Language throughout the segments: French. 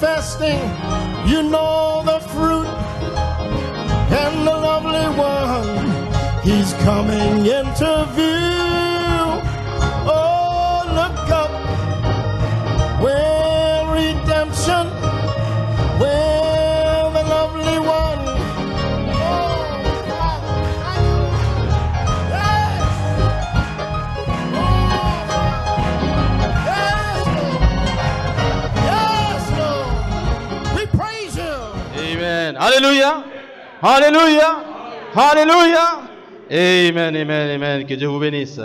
manifesting, you know the fruit, and the lovely one, he's coming into view. Oh, look up, where redemption, where the lovely one. Alléluia, alléluia, alléluia. Amen, amen, amen. Que Dieu vous bénisse.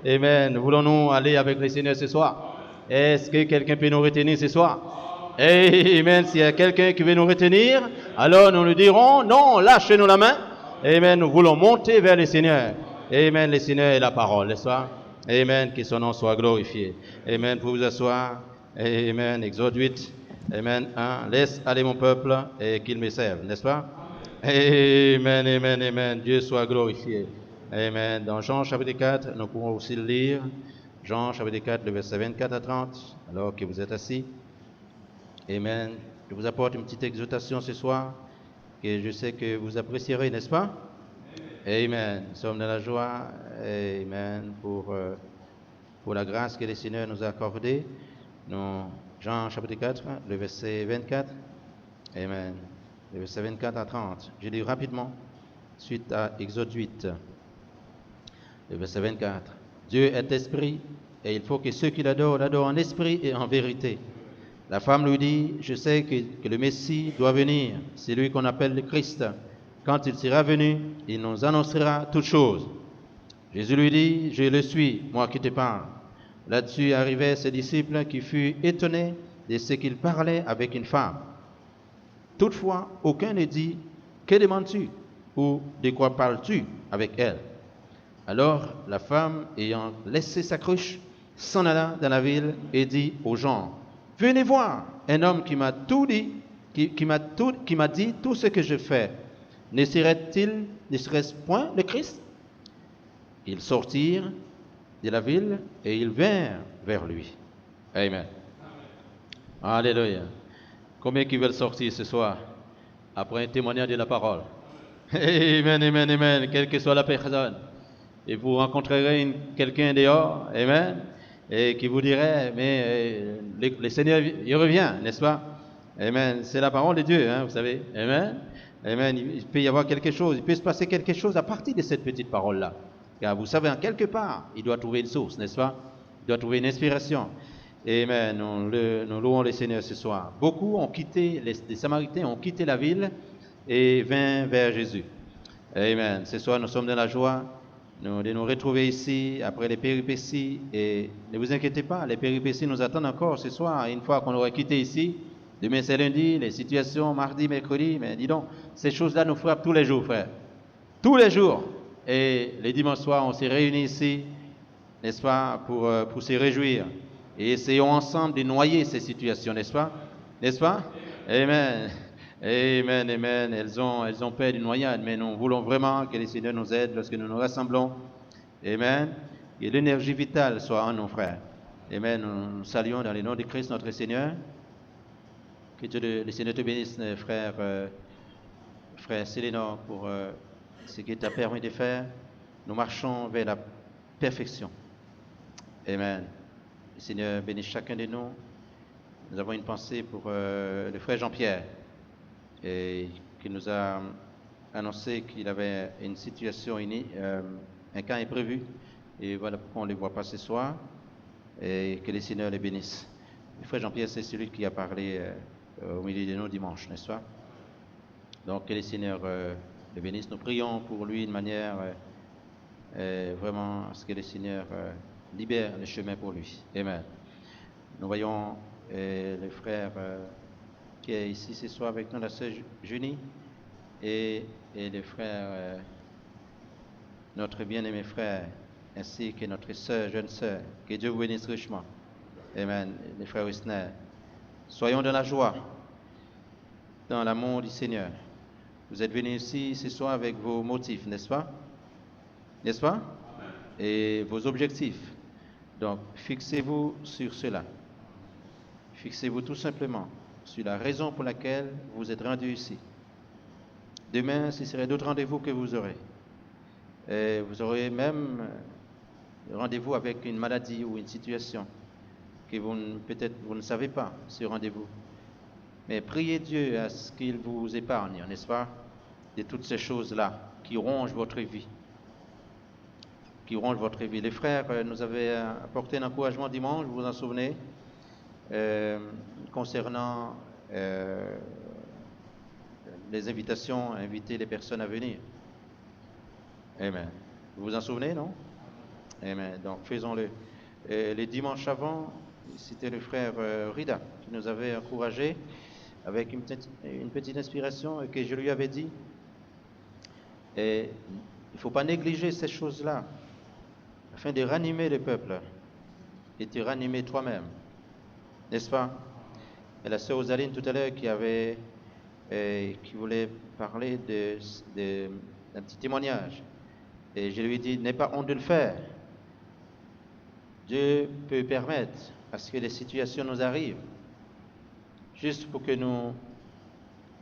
Amen. Voulons-nous aller avec le Seigneur ce soir? Est-ce que quelqu'un peut nous retenir ce soir? Amen. S'il y a quelqu'un qui veut nous retenir, alors nous lui dirons, non, lâchez-nous la main. Amen. Nous voulons monter vers le Seigneur. Amen. Le Seigneur est la parole, n'est-ce pas? Amen. Que son nom soit glorifié. Amen. Pour vous asseoir. Amen. Exode 8. Amen. Laisse aller mon peuple et qu'il me serve, n'est-ce pas? Amen, amen, amen. Dieu soit glorifié. Amen. Dans Jean chapitre 4, nous pouvons aussi le lire. Jean chapitre 4, le verset 24 à 30, alors que vous êtes assis. Amen. Je vous apporte une petite exhortation ce soir que je sais que vous apprécierez, n'est-ce pas? Amen. Nous sommes dans la joie. Amen. Pour la grâce que le Seigneur nous a accordée. Jean chapitre 4, le verset 24. Amen. Le verset 24 à 30. Je lis rapidement, suite à Exode 8. Le verset 24. Dieu est esprit, et il faut que ceux qui l'adorent en esprit et en vérité. La femme lui dit, je sais que le Messie doit venir, c'est lui qu'on appelle le Christ. Quand il sera venu, il nous annoncera toutes choses. Jésus lui dit, je le suis, moi qui te parle. Là-dessus arrivaient ses disciples qui furent étonnés de ce qu'il parlait avec une femme. Toutefois, aucun ne dit, que demandes-tu ou de quoi parles-tu avec elle? Alors la femme, ayant laissé sa cruche, s'en alla dans la ville et dit aux gens, venez voir un homme qui m'a tout dit, qui m'a dit tout ce que je fais. Ne serait-ce point le Christ? Ils sortirent de la ville et ils vinrent vers lui. Amen. Alléluia. Combien qui veulent sortir ce soir après un témoignage de la parole? Amen, amen, amen. Quelle que soit la personne. Et vous rencontrerez quelqu'un dehors, amen, et qui vous dirait, mais le Seigneur, il revient, n'est-ce pas? Amen. C'est la parole de Dieu, hein, vous savez. Amen. Amen. Il peut y avoir quelque chose, il peut se passer quelque chose à partir de cette petite parole-là. Car vous savez, en quelque part, il doit trouver une source, n'est-ce pas? Il doit trouver une inspiration. Amen. Nous louons le Seigneur ce soir. Beaucoup ont quitté, les Samaritains ont quitté la ville et vinrent vers Jésus. Amen. Ce soir, nous sommes dans la joie de nous retrouver ici après les péripéties. Et ne vous inquiétez pas, les péripéties nous attendent encore ce soir. Une fois qu'on aura quitté ici, demain c'est lundi, les situations mardi, mercredi, mais dis donc, ces choses-là nous frappent tous les jours, frère. Tous les jours. Et les dimanches soirs, on s'est réunis ici, n'est-ce pas, pour se réjouir. Et essayons ensemble de noyer ces situations, n'est-ce pas? N'est-ce pas? Amen. Amen, amen. Elles ont peur d'une noyade, mais nous voulons vraiment que le Seigneur nous aide lorsque nous nous rassemblons. Amen. Que l'énergie vitale soit en nous, frères. Amen. Nous saluons dans le nom de Christ, notre Seigneur. Que Dieu, le Seigneur te bénisse, frère Célénor, pour ce qu'il t'a permis de faire. Nous marchons vers la perfection. Amen. Le Seigneur bénisse chacun de nous. Nous avons une pensée pour le frère Jean-Pierre, et qui nous a annoncé qu'il avait une situation, un cas imprévu. Et voilà pourquoi on ne les voit pas ce soir. Et que le Seigneur les bénisse. Le frère Jean-Pierre, c'est celui qui a parlé au milieu de nous dimanche, n'est-ce pas? Donc que le Seigneur le bénisse. Nous prions pour lui de manière vraiment à ce que le Seigneur libère le chemin pour lui. Amen. Nous voyons le frère qui est ici ce soir avec nous, la sœur Junie, et le frère, notre bien-aimé frère, ainsi que notre sœur, jeune sœur. Que Dieu vous bénisse richement. Amen. Les frères Wisner. Soyons dans la joie, dans l'amour du Seigneur. Vous êtes venus ici ce soir avec vos motifs, n'est-ce pas? N'est-ce pas? Et vos objectifs. Donc, fixez-vous sur cela. Fixez-vous tout simplement sur la raison pour laquelle vous êtes rendu ici. Demain, ce serait d'autres rendez-vous que vous aurez. Et vous aurez même rendez-vous avec une maladie ou une situation que peut-être vous ne savez pas, ce rendez-vous. Mais priez Dieu à ce qu'il vous épargne, n'est-ce pas, de toutes ces choses-là qui rongent votre vie. Qui rongent votre vie. Les frères nous avaient apporté un encouragement dimanche, vous vous en souvenez, concernant les invitations, inviter les personnes à venir. Amen. Vous vous en souvenez, non? Amen. Donc faisons-le. Les dimanches avant, c'était le frère Rida qui nous avait encouragés avec une petite inspiration que je lui avais dit. Et il ne faut pas négliger ces choses-là afin de ranimer le peuple et de ranimer toi-même. N'est-ce pas? Et la sœur Osaline tout à l'heure qui voulait parler d'un petit témoignage. Et je lui ai dit, n'aie pas honte de le faire. Dieu peut permettre à ce que les situations nous arrivent. Juste pour que nous...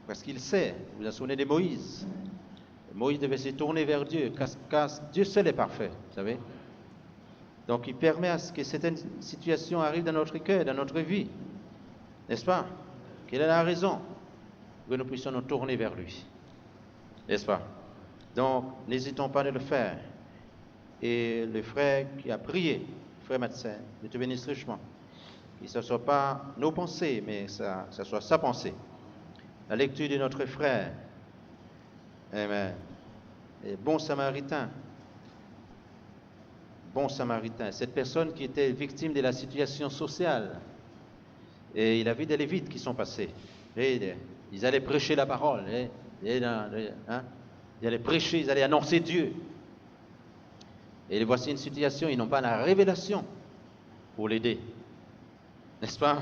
Parce qu'il sait, vous vous souvenez de Moïse. Moïse devait se tourner vers Dieu, car Dieu seul est parfait, vous savez. Donc il permet à ce que certaines situations arrivent dans notre cœur, dans notre vie. N'est-ce pas? Qu'il a la raison que nous puissions nous tourner vers lui. N'est-ce pas? Donc, n'hésitons pas à le faire. Et le frère qui a prié, le frère médecin, Dieu te bénisse richement. Que ce ne soit pas nos pensées, mais ça soit sa pensée. La lecture de notre frère. Amen. Et bon samaritain. Bon samaritain. Cette personne qui était victime de la situation sociale. Et il a vu des Lévites qui sont passés. Et ils allaient prêcher la parole. Ils allaient prêcher, ils allaient annoncer Dieu. Et voici une situation, ils n'ont pas la révélation pour l'aider. N'est-ce pas?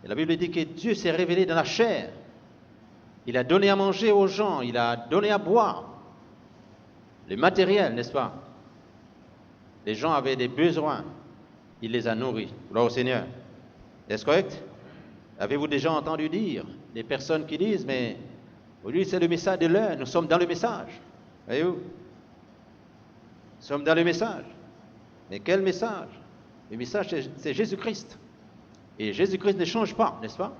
Et la Bible dit que Dieu s'est révélé dans la chair. Il a donné à manger aux gens, il a donné à boire. Le matériel, n'est-ce pas? Les gens avaient des besoins, il les a nourris. Gloire au Seigneur. Est-ce correct? Avez-vous déjà entendu dire des personnes qui disent, mais aujourd'hui c'est le message de l'heure, nous sommes dans le message. Voyez-vous? Nous sommes dans le message. Mais quel message? Le message c'est Jésus-Christ. Et Jésus-Christ ne change pas, n'est-ce pas?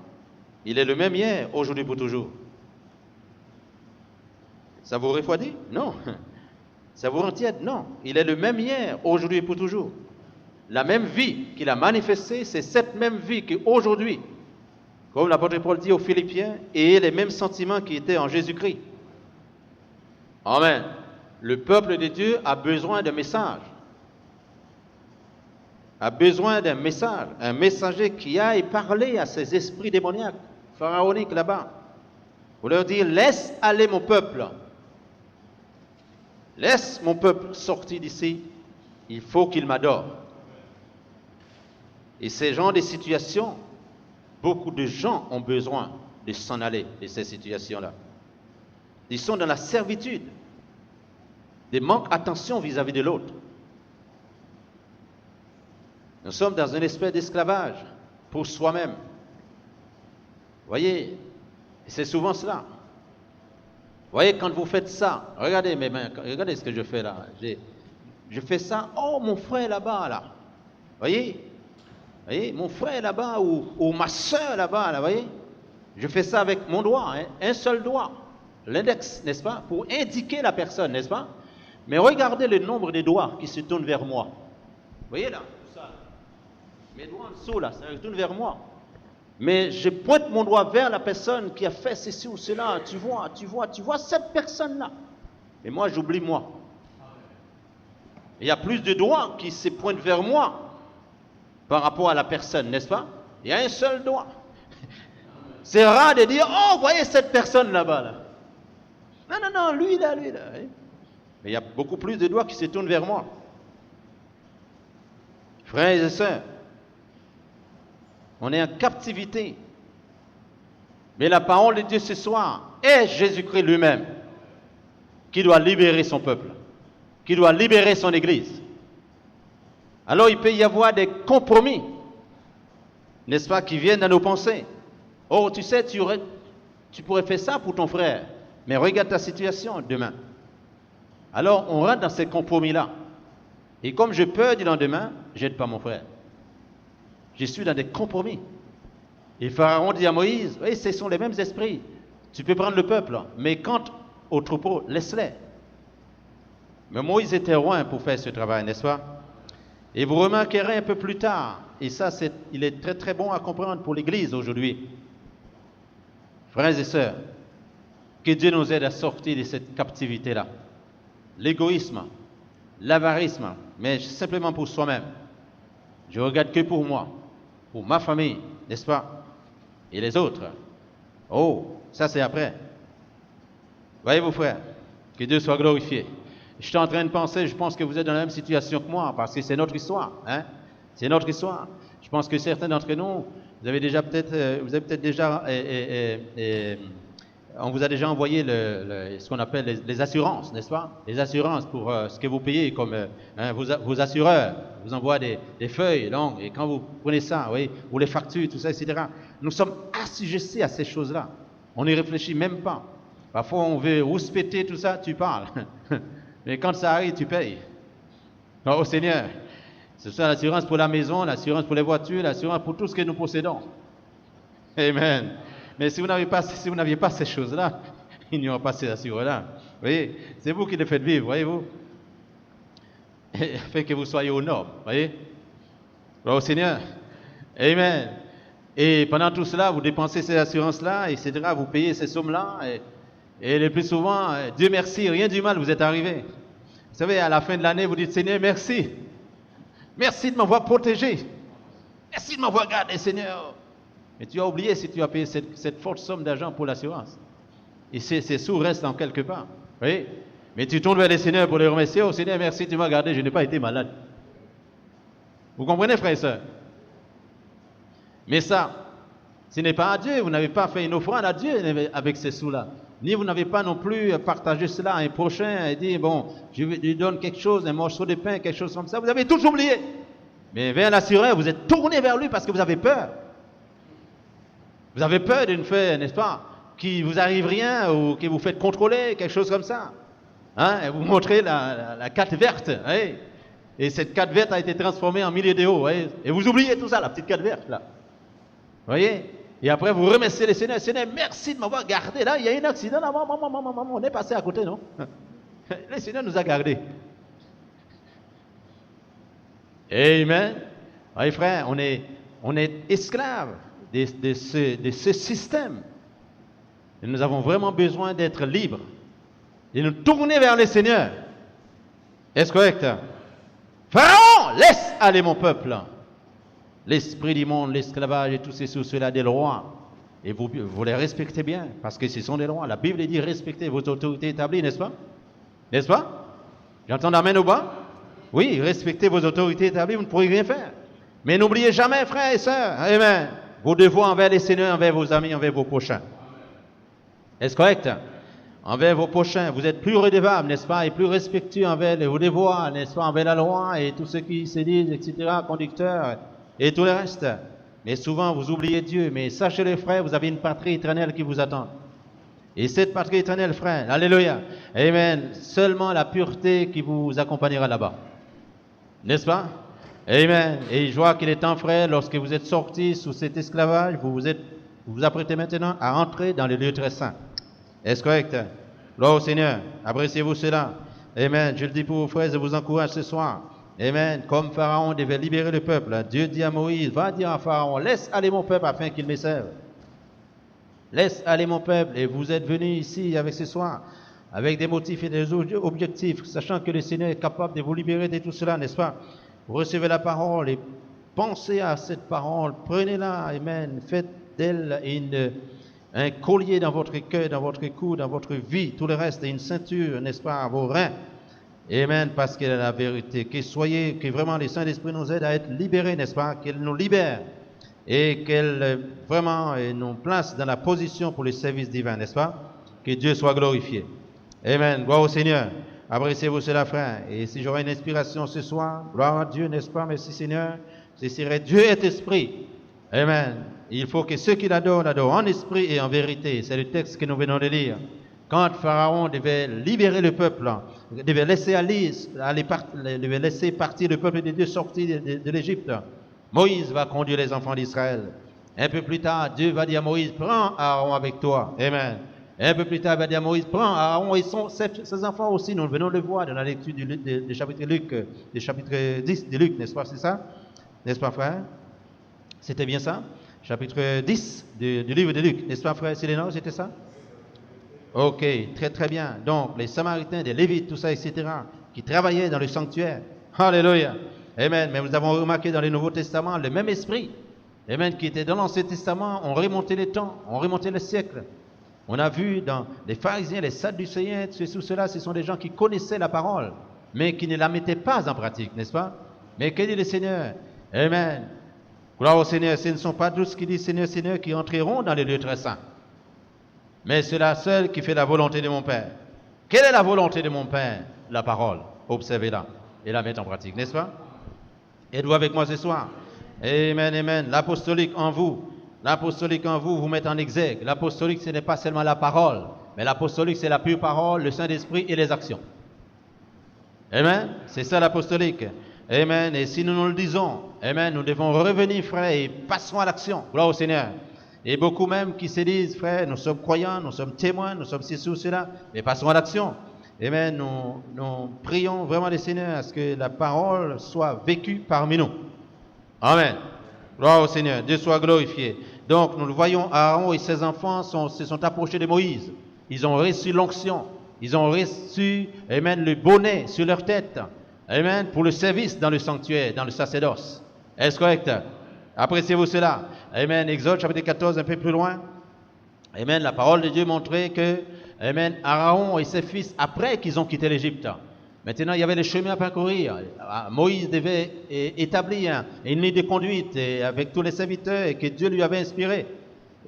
Il est le même hier, aujourd'hui pour toujours. Ça vous refroidit? Non. Ça vous rend tiède? Non. Il est le même hier, aujourd'hui et pour toujours. La même vie qu'il a manifestée, c'est cette même vie qu'aujourd'hui, comme l'apôtre Paul dit aux Philippiens, et les mêmes sentiments qui étaient en Jésus-Christ. Amen. Le peuple de Dieu a besoin d'un message. A besoin d'un message, un messager qui aille parler à ces esprits démoniaques, pharaoniques là-bas, pour leur dire, laisse aller mon peuple. Laisse mon peuple sortir d'ici, il faut qu'il m'adore. Et ces genres de situations, beaucoup de gens ont besoin de s'en aller de ces situations-là. Ils sont dans la servitude, des manques d'attention vis-à-vis de l'autre. Nous sommes dans une espèce d'esclavage pour soi-même. Vous voyez, c'est souvent cela. Vous voyez, quand vous faites ça, regardez mes mains, regardez ce que je fais là. Je fais ça, oh mon frère là-bas, là. Vous voyez, mon frère là-bas ou ma soeur là-bas, là, vous voyez. Je fais ça avec mon doigt, hein, un seul doigt, l'index, n'est-ce pas, pour indiquer la personne, n'est-ce pas. Mais regardez le nombre de doigts qui se tournent vers moi. Vous voyez là, tout ça. Mes doigts en dessous là, ça se tourne vers moi. Mais je pointe mon doigt vers la personne qui a fait ceci ou cela. Tu vois cette personne-là. Et moi, j'oublie moi. Il y a plus de doigts qui se pointent vers moi par rapport à la personne, n'est-ce pas? Il y a un seul doigt. C'est rare de dire, oh, voyez cette personne là-bas. Là. Non, lui là. Mais il y a beaucoup plus de doigts qui se tournent vers moi. Frères et sœurs, on est en captivité. Mais la parole de Dieu ce soir est Jésus-Christ lui-même qui doit libérer son peuple, qui doit libérer son Église. Alors il peut y avoir des compromis, n'est-ce pas, qui viennent dans nos pensées. Oh, tu sais, tu pourrais faire ça pour ton frère, mais regarde ta situation demain. Alors, on rentre dans ces compromis-là. Et comme je peur du lendemain, j'aide pas mon frère. Je suis dans des compromis. Et Pharaon dit à Moïse, oui, ce sont les mêmes esprits. Tu peux prendre le peuple, mais quand au troupeau, laisse-les. Mais Moïse était loin pour faire ce travail, n'est-ce pas? Et vous remarquerez un peu plus tard, et ça, il est très très bon à comprendre pour l'Église aujourd'hui. Frères et sœurs, que Dieu nous aide à sortir de cette captivité-là. L'égoïsme, l'avarisme, mais simplement pour soi-même. Je regarde que pour moi, pour ma famille, n'est-ce pas? Et les autres. Oh, ça c'est après. Voyez-vous, frères, que Dieu soit glorifié. Je suis en train de penser, je pense que vous êtes dans la même situation que moi, parce que c'est notre histoire. Hein? C'est notre histoire. Je pense que certains d'entre nous, vous avez peut-être déjà, on vous a déjà envoyé ce qu'on appelle les assurances, n'est-ce pas? Les assurances pour ce que vous payez, comme vos assureurs vous envoient des feuilles longues, et quand vous prenez ça, oui, ou les factures, tout ça, etc. Nous sommes assujettis à ces choses-là. On n'y réfléchit même pas. Parfois, on veut rouspéter tout ça, tu parles. Mais quand ça arrive, tu payes. Non, au Seigneur, ce soit l'assurance pour la maison, l'assurance pour les voitures, l'assurance pour tout ce que nous possédons. Amen. Mais si vous n'aviez pas ces choses-là, il n'y aura pas ces assurances-là. Vous voyez, c'est vous qui les faites vivre, voyez-vous. Et fait que vous soyez au nord, voyez. Au Seigneur. Amen. Et pendant tout cela, vous dépensez ces assurances-là, etc. Vous payez ces sommes-là. Et le plus souvent, Dieu merci, rien du mal vous est arrivé. Vous savez, à la fin de l'année, vous dites, Seigneur, merci. Merci de m'avoir protégé. Merci de m'avoir gardé, Seigneur. Mais tu as oublié si tu as payé cette forte somme d'argent pour l'assurance. Et ces sous restent en quelque part. Oui. Mais tu tournes vers le Seigneur pour le remercier. Oh Seigneur, merci, tu m'as gardé, je n'ai pas été malade. Vous comprenez, frères et sœurs? Mais ça, ce n'est pas à Dieu. Vous n'avez pas fait une offrande à Dieu avec ces sous-là. Ni vous n'avez pas non plus partagé cela à un prochain et dit, bon, je lui donne quelque chose, un morceau de pain, quelque chose comme ça. Vous avez tout oublié. Mais vers l'assureur, vous êtes tourné vers lui parce que vous avez peur. Vous avez peur d'une fait, n'est-ce pas, qu'il vous arrive rien ou que vous faites contrôler, quelque chose comme ça. Hein? Et vous montrez la carte verte. Hein? Et cette carte verte a été transformée en milliers d'euros. Hein? Et vous oubliez tout ça, la petite carte verte là. Vous voyez? Et après, vous remerciez le Seigneur. Seigneur, merci de m'avoir gardé. Là, il y a un accident. Là, on est passé à côté, non? Le Seigneur nous a gardés. Amen. Oui, frère, on est esclaves de ce système. Et nous avons vraiment besoin d'être libres. Et nous tourner vers le Seigneur. Est-ce correct? Pharaon, laisse aller mon peuple. L'esprit du monde, l'esclavage et tous ces sous-cela des rois. Et vous les respectez bien, parce que ce sont des rois. La Bible dit respectez vos autorités établies, n'est-ce pas? N'est-ce pas? J'entends l'amen au bas? Oui, respectez vos autorités établies, vous ne pourrez rien faire. Mais n'oubliez jamais, frères et sœurs, amen, vos devoirs envers les seigneurs, envers vos amis, envers vos prochains. Est-ce correct? Envers vos prochains, vous êtes plus redevables, n'est-ce pas? Et plus respectueux envers vos devoirs, n'est-ce pas? Envers la loi et tout ce qui se dit, etc., conducteurs. Et tout le reste. Mais souvent, vous oubliez Dieu. Mais sachez les frères, vous avez une patrie éternelle qui vous attend. Et cette patrie éternelle, frère, alléluia, amen, seulement la pureté qui vous accompagnera là-bas. N'est-ce pas? Amen. Et je vois qu'il est temps, frère, lorsque vous êtes sortis sous cet esclavage, vous vous apprêtez maintenant à entrer dans les lieux très saints. Est-ce correct? Gloire au Seigneur. Appréciez-vous cela. Amen. Je le dis pour vos frères, je vous encourage ce soir. Amen. Comme Pharaon devait libérer le peuple, Dieu dit à Moïse, va dire à Pharaon, laisse aller mon peuple afin qu'il me serve. Laisse aller mon peuple. Et vous êtes venus ici avec ce soir, avec des motifs et des objectifs, sachant que le Seigneur est capable de vous libérer de tout cela, n'est-ce pas? Vous recevez la parole et pensez à cette parole, prenez-la, amen, faites d'elle un collier dans votre cœur, dans votre cou, dans votre vie, tout le reste, et une ceinture, n'est-ce pas, à vos reins. Amen, parce qu'elle est la vérité. Que vraiment le Saint-Esprit nous aide à être libérés, n'est-ce pas? Qu'elle nous libère et qu'elle vraiment nous place dans la position pour le service divin, n'est-ce pas? Que Dieu soit glorifié. Amen. Gloire au Seigneur. Appréciez-vous cela, frère. Et si j'aurais une inspiration ce soir, gloire à Dieu, n'est-ce pas? Merci Seigneur. Ce serait Dieu est esprit. Amen. Il faut que ceux qui l'adorent, l'adorent en esprit et en vérité. C'est le texte que nous venons de lire. Quand Pharaon devait libérer le peuple, devait laisser partir le peuple de Dieu sortir de l'Égypte, Moïse va conduire les enfants d'Israël. Un peu plus tard, Dieu va dire à Moïse, prends Aaron avec toi. Amen. Un peu plus tard, il va dire à Moïse, prends Aaron et ses enfants aussi. Nous venons de le voir dans la lecture du chapitre 10 de Luc, n'est-ce pas, c'est ça? N'est-ce pas, frère? C'était bien ça? Chapitre 10 du livre de Luc, n'est-ce pas, frère Sélénor, c'était ça? Ok, très très bien. Donc, les Samaritains, les Lévites, tout ça, etc., qui travaillaient dans le sanctuaire. Alléluia. Amen. Mais nous avons remarqué dans le Nouveau Testament le même esprit. Amen, qui était dans l'Ancien Testament, on remontait les temps, on remontait les siècles. On a vu dans les pharisiens, les sadducéens, ceux-là, ce sont des gens qui connaissaient la parole, mais qui ne la mettaient pas en pratique, n'est-ce pas? Mais que dit le Seigneur? Amen. Gloire au Seigneur. Ce ne sont pas tous qui disent Seigneur, Seigneur, qui entreront dans les lieux très saints. Mais c'est la seule qui fait la volonté de mon Père. Quelle est la volonté de mon Père? La parole. Observez-la et la mettez en pratique, n'est-ce pas? Êtes-vous avec moi ce soir? Amen, amen. L'apostolique en vous vous met en exergue. L'apostolique, ce n'est pas seulement la parole, mais l'apostolique, c'est la pure parole, le Saint-Esprit et les actions. Amen. C'est ça l'apostolique. Amen. Et si nous nous le disons, amen, nous devons revenir, frère, et passons à l'action. Gloire au Seigneur. Et beaucoup même qui se disent, frère, nous sommes croyants, nous sommes témoins, nous sommes ceci ou cela, mais passons à l'action. Amen. Nous prions vraiment le Seigneur à ce que la parole soit vécue parmi nous. Amen. Gloire au Seigneur. Dieu soit glorifié. Donc, nous le voyons, Aaron et ses enfants se sont approchés de Moïse. Ils ont reçu l'onction. Ils ont reçu, amen, le bonnet sur leur tête. Amen. Pour le service dans le sanctuaire, dans le sacerdoce. Est-ce correct? Appréciez-vous cela? Amen. Exode chapitre 14, un peu plus loin. Amen. La parole de Dieu montrait que, amen, Aaron et ses fils, après qu'ils ont quitté l'Égypte, maintenant il y avait les chemins à parcourir. Moïse devait établir une ligne de conduite avec tous les serviteurs que Dieu lui avait inspirés.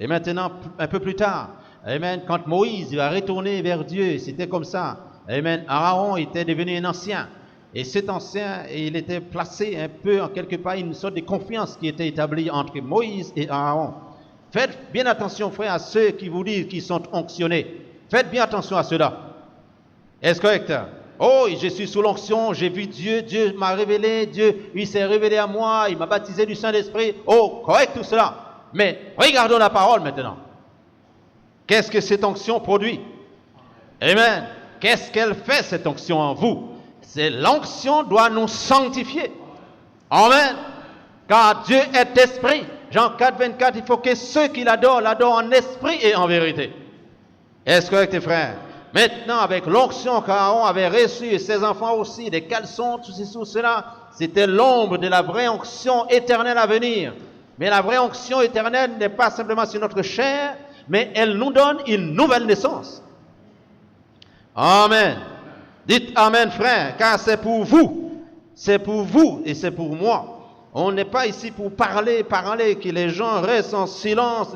Et maintenant, un peu plus tard, amen, quand Moïse va retourner vers Dieu, c'était comme ça. Amen. Aaron était devenu un ancien. Et cet ancien, il était placé un peu, en quelque part, une sorte de confiance qui était établie entre Moïse et Aaron. Faites bien attention, frère, à ceux qui vous disent qu'ils sont onctionnés. Faites bien attention à cela. Est-ce correct? Oh, je suis sous l'onction, j'ai vu Dieu, Dieu m'a révélé, Dieu, il s'est révélé à moi, il m'a baptisé du Saint-Esprit. Oh, correct tout cela. Mais regardons la parole maintenant. Qu'est-ce que cette onction produit? Amen. Qu'est-ce qu'elle fait, cette onction en vous? C'est l'onction doit nous sanctifier. Amen. Car Dieu est esprit. Jean 4, 24, il faut que ceux qui l'adorent, l'adorent en esprit et en vérité. Est-ce correct, frère? Maintenant, avec l'onction qu'Aaron avait reçue et ses enfants aussi, des caleçons, tout ceci, tout cela, c'était l'ombre de la vraie onction éternelle à venir. Mais la vraie onction éternelle n'est pas simplement sur notre chair, mais elle nous donne une nouvelle naissance. Amen. Dites Amen, frère, car c'est pour vous et c'est pour moi. On n'est pas ici pour parler, que les gens restent en silence,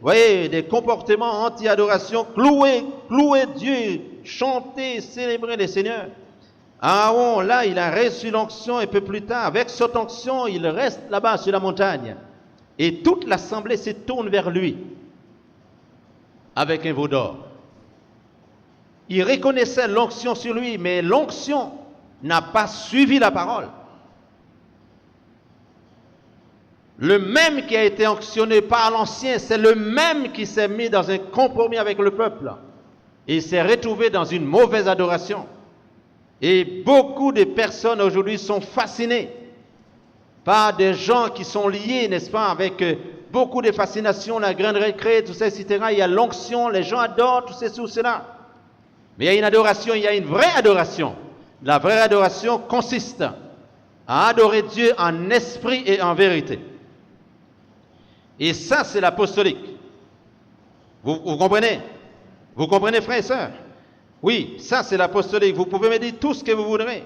voyez, des comportements anti-adoration, clouer Dieu, chanter, célébrer le Seigneur. Aaron, là, il a reçu l'onction un peu plus tard. Avec cette onction, il reste là-bas sur la montagne. Et toute l'assemblée se tourne vers lui avec un veau d'or. Il reconnaissait l'onction sur lui, mais l'onction n'a pas suivi la parole. Le même qui a été onctionné par l'ancien, c'est le même qui s'est mis dans un compromis avec le peuple. Il s'est retrouvé dans une mauvaise adoration. Et beaucoup de personnes aujourd'hui sont fascinées par des gens qui sont liés, n'est-ce pas, avec beaucoup de fascination, la grande récré, tout ça, etc. Il y a l'onction, les gens adorent, tout ceci, tout cela. Mais il y a une adoration, il y a une vraie adoration. La vraie adoration consiste à adorer Dieu en esprit et en vérité. Et ça, c'est l'apostolique. Vous comprenez? Vous comprenez, frères et sœurs? Oui, ça, c'est l'apostolique. Vous pouvez me dire tout ce que vous voudrez.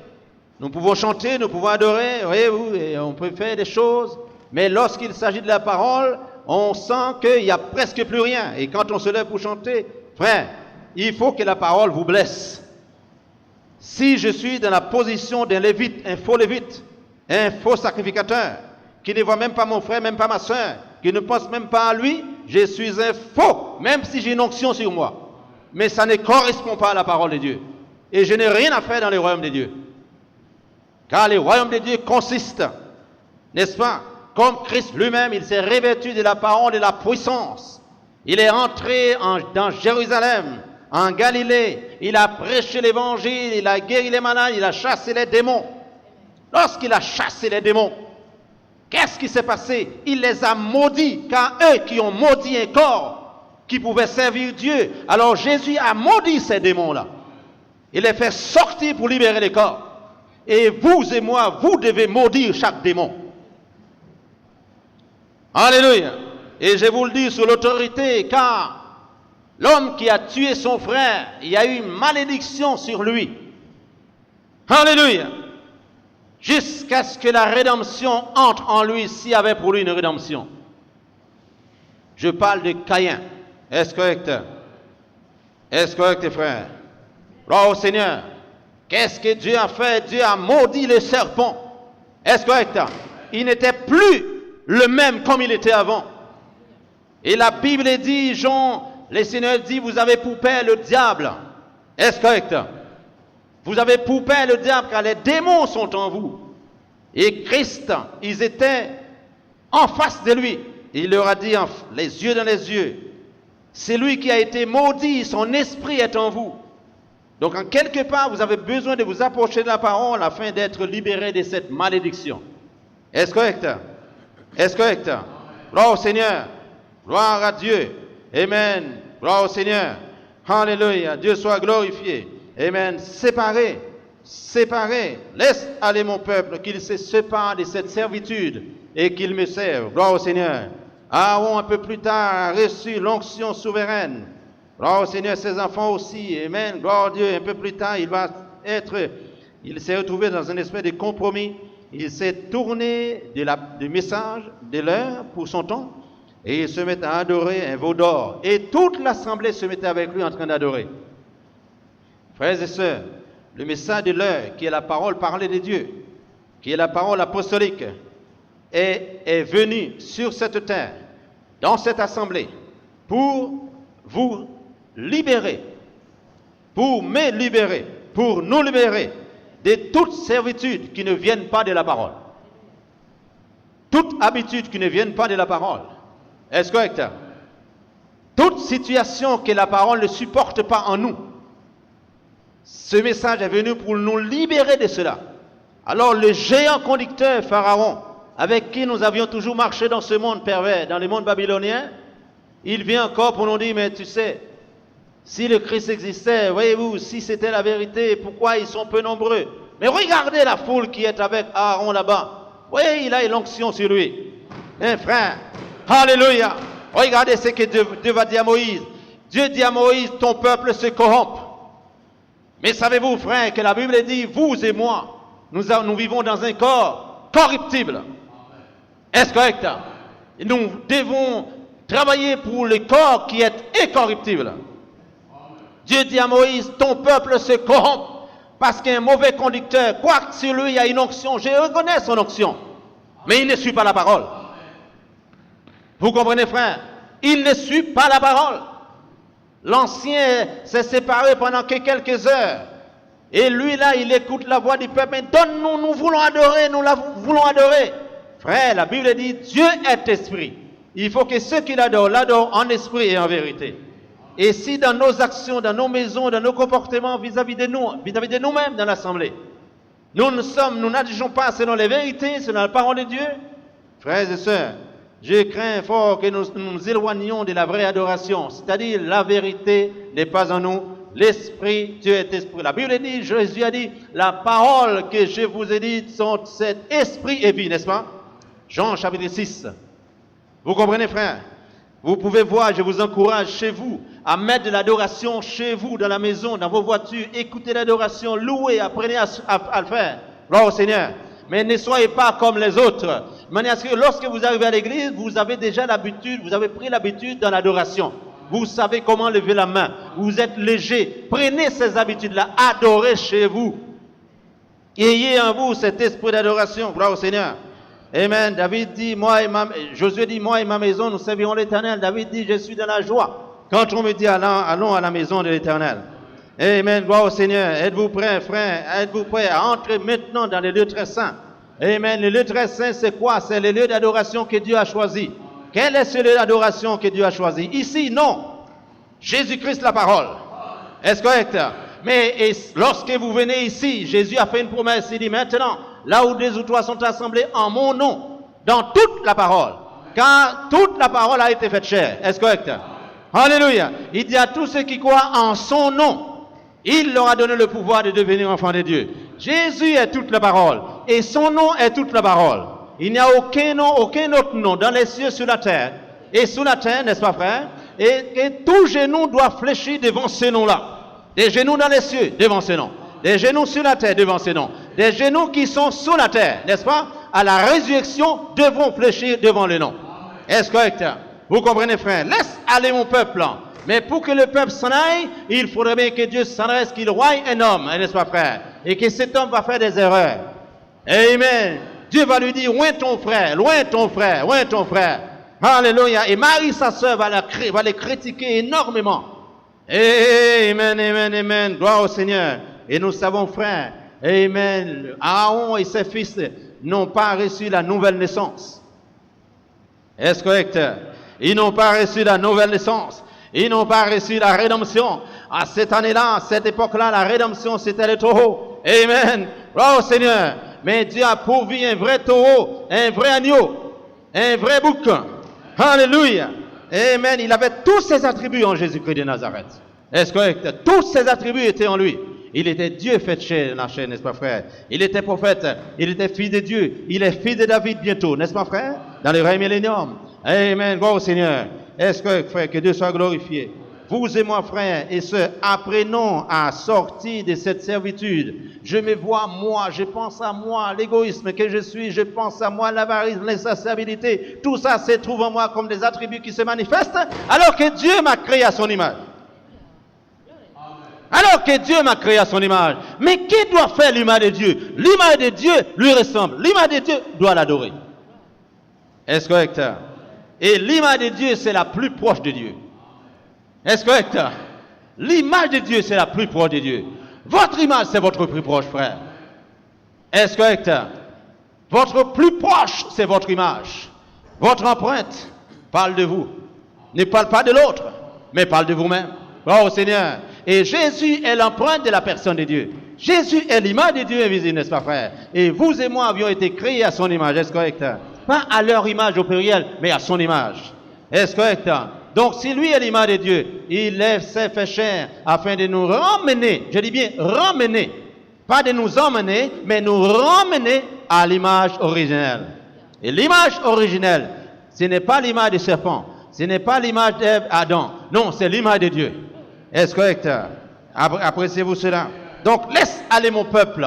Nous pouvons chanter, nous pouvons adorer, voyez-vous, et on peut faire des choses. Mais lorsqu'il s'agit de la parole, on sent qu'il n'y a presque plus rien. Et quand on se lève pour chanter, frère, il faut que la parole vous blesse. Si je suis dans la position d'un lévite, un faux sacrificateur, qui ne voit même pas mon frère, même pas ma soeur, qui ne pense même pas à lui, je suis un faux, même si j'ai une onction sur moi. Mais ça ne correspond pas à la parole de Dieu. Et je n'ai rien à faire dans le royaume de Dieu. Car le royaume de Dieu consiste, n'est-ce pas, comme Christ lui-même, il s'est revêtu de la parole et de la puissance. Il est entré dans Jérusalem, en Galilée, il a prêché l'évangile, il a guéri les malades, il a chassé les démons. Lorsqu'il a chassé les démons, qu'est-ce qui s'est passé? Il les a maudits, car eux qui ont maudit un corps qui pouvait servir Dieu. Alors Jésus a maudit ces démons-là. Il les fait sortir pour libérer les corps. Et vous et moi, vous devez maudire chaque démon. Alléluia. Et je vous le dis sous l'autorité, car l'homme qui a tué son frère, il y a eu une malédiction sur lui. Alléluia. Jusqu'à ce que la rédemption entre en lui, s'il y avait pour lui une rédemption. Je parle de Caïn. Est-ce correct? Est-ce correct, frère? Gloire au Seigneur. Qu'est-ce que Dieu a fait? Dieu a maudit le serpent. Est-ce correct? Il n'était plus le même comme il était avant. Et la Bible dit, Jean, le Seigneur dit, vous avez pour père le diable. Est-ce correct? Vous avez pour père le diable, car les démons sont en vous. Et Christ, ils étaient en face de lui. Il leur a dit, les yeux dans les yeux, c'est lui qui a été maudit, son esprit est en vous. Donc en quelque part, vous avez besoin de vous approcher de la parole afin d'être libéré de cette malédiction. Est-ce correct? Est-ce correct? Gloire au Seigneur. Gloire à Dieu. Amen. Gloire au Seigneur. Alléluia. Dieu soit glorifié. Amen. Séparez. Séparez. Laisse aller mon peuple, qu'il se sépare de cette servitude et qu'il me serve. Gloire au Seigneur. Aaron, un peu plus tard, a reçu l'onction souveraine. Gloire au Seigneur, ses enfants aussi. Amen. Gloire à Dieu. Un peu plus tard, il s'est retrouvé dans un espèce de compromis. Il s'est tourné du message de l'heure pour son temps et il se met à adorer un veau d'or. Et toute l'assemblée se mettait avec lui en train d'adorer. Frères et sœurs, le message de l'heure, qui est la parole parlée de Dieu, qui est la parole apostolique, est venu sur cette terre, dans cette assemblée, pour vous libérer, pour me libérer, pour nous libérer de toute servitude qui ne viennent pas de la parole. Toute habitude qui ne vienne pas de la parole. Est-ce correct? Toute situation que la parole ne supporte pas en nous. Ce message est venu pour nous libérer de cela. Alors le géant conducteur Pharaon, avec qui nous avions toujours marché dans ce monde pervers, dans le monde babylonien, il vient encore pour nous dire, mais tu sais, si le Christ existait, voyez-vous, si c'était la vérité, pourquoi ils sont peu nombreux? Mais regardez la foule qui est avec Aaron là-bas. Voyez, il a l'onction sur lui. Hein, frère? Alléluia. Regardez ce que Dieu va dire à Moïse. Dieu dit à Moïse, ton peuple se corrompt. Mais savez-vous, frère, que la Bible dit, vous et moi, nous vivons dans un corps corruptible. Est-ce correct? Nous devons travailler pour le corps qui est incorruptible. Dieu dit à Moïse, ton peuple se corrompt parce qu'un mauvais conducteur, quoique sur lui il y a une onction, je reconnais son onction, mais il ne suit pas la parole. Vous comprenez, frère? Il ne suit pas la parole. L'ancien s'est séparé pendant que quelques heures. Et lui là, il écoute la voix du peuple, mais donne-nous, nous voulons adorer, nous la voulons adorer. Frère, la Bible dit, Dieu est esprit. Il faut que ceux qui l'adorent en esprit et en vérité. Et si dans nos actions, dans nos maisons, dans nos comportements vis-à-vis de nous, vis-à-vis de nous-mêmes dans l'assemblée, nous n'agissons pas selon les vérités, selon la parole de Dieu, frères et sœurs, je crains fort que nous nous éloignions de la vraie adoration, c'est-à-dire la vérité n'est pas en nous, l'esprit, Dieu est esprit. La Bible dit, Jésus a dit, la parole que je vous ai dite sont cet esprit et vie, n'est-ce pas? Jean chapitre 6. Vous comprenez, frère? Vous pouvez voir, je vous encourage chez vous à mettre de l'adoration chez vous, dans la maison, dans vos voitures. Écoutez l'adoration, louez, apprenez à le faire. Gloire au Seigneur. Mais ne soyez pas comme les autres. De manière à ce que lorsque vous arrivez à l'église, vous avez déjà l'habitude, vous avez pris l'habitude dans l'adoration. Vous savez comment lever la main. Vous êtes léger. Prenez ces habitudes-là. Adorez chez vous. Ayez en vous cet esprit d'adoration. Gloire au Seigneur. Amen. David dit, Josué dit, moi et ma maison, nous servirons l'Éternel. David dit, je suis dans la joie. Quand on me dit, allons à la maison de l'Éternel. Amen. Gloire au Seigneur. Êtes-vous prêts, frère? Êtes-vous prêts à entrer maintenant dans les lieux très saints? Amen. Les lieux très saints, c'est quoi? C'est les lieux d'adoration que Dieu a choisis. Quel est ce lieu d'adoration que Dieu a choisi? Ici, non. Jésus-Christ, la parole. Est-ce correct? Mais lorsque vous venez ici, Jésus a fait une promesse. Il dit maintenant, là où 2 ou 3 sont assemblés en mon nom, dans toute la parole. Car toute la parole a été faite chair. Est-ce correct? Alléluia. Il dit à tous ceux qui croient en son nom, il leur a donné le pouvoir de devenir enfants de Dieu. Jésus est toute la parole. Et son nom est toute la parole. Il n'y a aucun nom, aucun autre nom dans les cieux, sur la terre. Et sous la terre, n'est-ce pas, frère? Et tout genou doit fléchir devant ce nom-là. Des genoux dans les cieux, devant ce nom. Des genoux sur la terre, devant ce nom. Des genoux qui sont sous la terre, n'est-ce pas? À la résurrection, devront fléchir devant le nom. Est-ce correct? Vous comprenez, frère? Laisse aller mon peuple. Mais pour que le peuple s'en aille, il faudrait bien que Dieu s'adresse, qu'il roie un homme, n'est-ce pas, frère? Et que cet homme va faire des erreurs. Amen. Dieu va lui dire, loin ton frère, loin ton frère, loin ton frère. Alléluia. Et Marie, sa sœur, va les critiquer énormément. Amen, amen, amen. Gloire au Seigneur. Et nous savons, frère, amen, Aaron et ses fils n'ont pas reçu la nouvelle naissance. Est-ce correct? Ils n'ont pas reçu la nouvelle naissance. Ils n'ont pas reçu la rédemption. À cette année-là, à cette époque-là, la rédemption, c'était le taureau. Amen. Gloire au Seigneur. Mais Dieu a pourvu un vrai taureau, un vrai agneau, un vrai bouc. Alléluia. Amen. Il avait tous ses attributs en Jésus-Christ de Nazareth. Est-ce correct? Tous ses attributs étaient en lui. Il était Dieu fait chair, la chair, n'est-ce pas, frère? Il était prophète. Il était fils de Dieu. Il est fils de David bientôt, n'est-ce pas, frère? Dans le règne millénium. Amen. Gloire au Seigneur. Est-ce correct, frère? Que Dieu soit glorifié. Vous et moi, frères et sœurs, apprenons à sortir de cette servitude. Je me vois, moi, je pense à moi, l'égoïsme que je suis, je pense à moi, l'avarice, l'insensibilité. Tout ça se trouve en moi comme des attributs qui se manifestent, alors que Dieu m'a créé à son image. Alors que Dieu m'a créé à son image. Mais qui doit faire l'image de Dieu? L'image de Dieu lui ressemble. L'image de Dieu doit l'adorer. Est-ce correct? Et l'image de Dieu, c'est la plus proche de Dieu. Est-ce correct? L'image de Dieu, c'est la plus proche de Dieu. Votre image, c'est votre plus proche, frère. Est-ce correct? Votre plus proche, c'est votre image. Votre empreinte parle de vous. Ne parle pas de l'autre, mais parle de vous-même. Oh Seigneur. Et Jésus est l'empreinte de la personne de Dieu. Jésus est l'image de Dieu invisible, n'est-ce pas, frère? Et vous et moi avions été créés à son image. Est-ce correct? Pas à leur image au pluriel, mais à son image. Est-ce correct? Donc, si lui est l'image de Dieu, il lève ses fait chair afin de nous ramener, je dis bien ramener, pas de nous emmener, mais nous ramener à l'image originelle. Et l'image originelle, ce n'est pas l'image du serpent, ce n'est pas l'image d'Adam, non, c'est l'image de Dieu. Est-ce correct? Appréciez-vous cela? Donc, laisse aller mon peuple.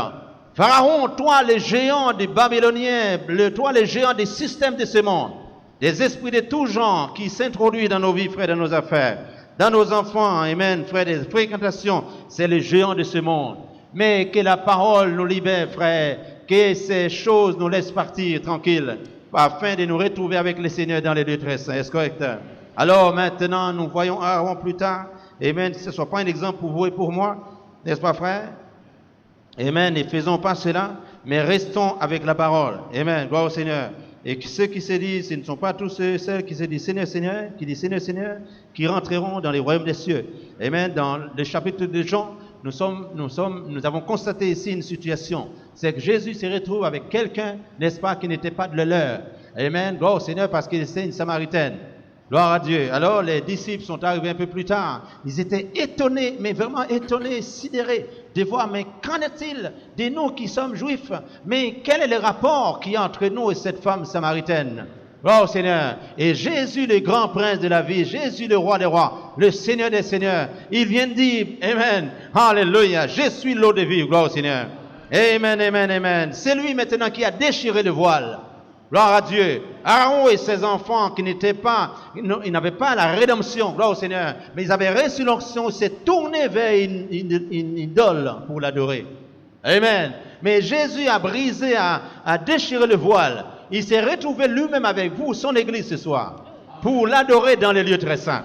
Pharaon, toi les géants des Babyloniens, toi les géants des systèmes de ce monde, des esprits de tout genre qui s'introduisent dans nos vies, frères, dans nos affaires, dans nos enfants, amen, frères, des fréquentations, c'est les géants de ce monde. Mais que la parole nous libère, frères, que ces choses nous laissent partir tranquilles, afin de nous retrouver avec le Seigneur dans les lieux très saints. Est-ce correct? Alors maintenant, nous voyons Aaron plus tard, amen, que ce ne soit pas un exemple pour vous et pour moi, n'est-ce pas, frère? Amen, ne faisons pas cela, mais restons avec la parole. Amen, gloire au Seigneur. Et ceux qui se disent, ce ne sont pas tous ceux qui se disent Seigneur, Seigneur, qui disent Seigneur, Seigneur, qui rentreront dans les royaumes des cieux. Amen. Dans le chapitre de Jean, nous avons constaté ici une situation. C'est que Jésus se retrouve avec quelqu'un, n'est-ce pas, qui n'était pas de leur. Amen. Gloire au Seigneur parce qu'il était une Samaritaine. Gloire à Dieu. Alors les disciples sont arrivés un peu plus tard. Ils étaient étonnés, mais vraiment étonnés, sidérés de voir, mais qu'en est-il de nous qui sommes juifs? Mais quel est le rapport qu'il y a entre nous et cette femme samaritaine? Gloire au Seigneur. Et Jésus, le grand prince de la vie, Jésus, le roi des rois, le Seigneur des seigneurs, il vient de dire, Amen, Alléluia, je suis l'eau de vie, gloire au Seigneur. Amen, amen, amen. C'est lui maintenant qui a déchiré le voile. Gloire à Dieu. Aaron et ses enfants qui n'étaient pas, ils n'avaient pas la rédemption, gloire au Seigneur, mais ils avaient reçu l'onction, ils s'est tourné vers une idole pour l'adorer. Amen. Mais Jésus a brisé, a déchiré le voile. il s'est retrouvé lui-même avec vous, son église ce soir, pour l'adorer dans les lieux très saints.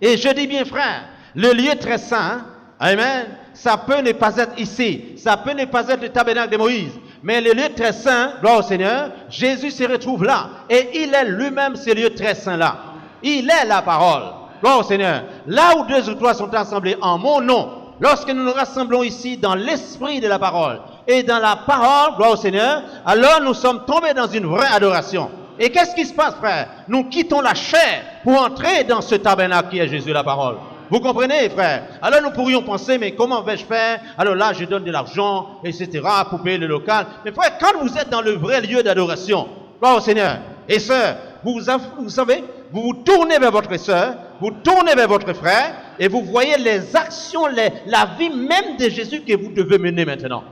Et je dis bien, frère, le lieu très saint, amen, ça peut ne pas être ici, ça peut ne pas être le tabernacle de Moïse, mais le lieu très saint, gloire au Seigneur, Jésus se retrouve là, et il est lui-même ce lieu très saint-là. Il est la parole, gloire au Seigneur. Là où 2 ou 3 sont assemblés en mon nom, lorsque nous nous rassemblons ici dans l'esprit de la parole, et dans la parole, gloire au Seigneur, alors nous sommes tombés dans une vraie adoration. Et qu'est-ce qui se passe, frère? Nous quittons la chair pour entrer dans ce tabernacle qui est Jésus, la parole. Vous comprenez, frère? Alors nous pourrions penser, mais comment vais-je faire? Alors là, je donne de l'argent, etc., pour payer le local. Mais frère, quand vous êtes dans le vrai lieu d'adoration, gloire au Seigneur, et sœur, vous savez, vous vous tournez vers votre sœur, vous tournez vers votre frère, et vous voyez les actions, la vie même de Jésus que vous devez mener maintenant.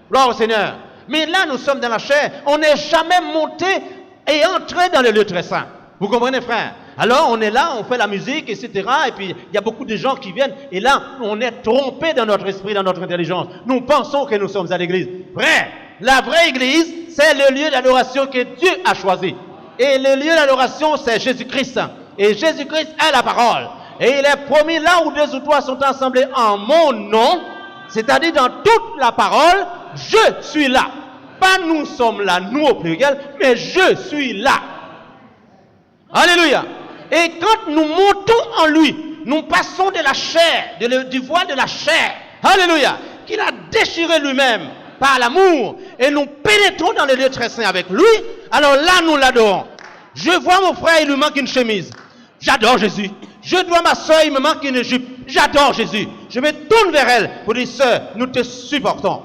Gloire au Seigneur. Mais là, nous sommes dans la chair, on n'est jamais monté et entré dans le lieu très saint. Vous comprenez, frère? Alors, on est là, on fait la musique, etc. Et puis, il y a beaucoup de gens qui viennent. Et là, on est trompé dans notre esprit, dans notre intelligence. Nous pensons que nous sommes à l'église. Frère, la vraie église, c'est le lieu d'adoration que Dieu a choisi. Et le lieu d'adoration, c'est Jésus-Christ. Et Jésus-Christ est la parole. Et il est promis là où 2 ou 3 sont assemblés en mon nom, c'est-à-dire dans toute la parole, je suis là. Pas nous sommes là, nous au pluriel, mais je suis là. Alléluia. Et quand nous montons en lui, nous passons de la chair, du voile de la chair, alléluia, qu'il a déchiré lui-même par l'amour, et nous pénétrons dans le lieu très saint avec lui, alors là nous l'adorons. Je vois mon frère, il lui manque une chemise. J'adore Jésus. Je vois ma soeur, il me manque une jupe. J'adore Jésus. Je me tourne vers elle pour dire, sœur, nous te supportons.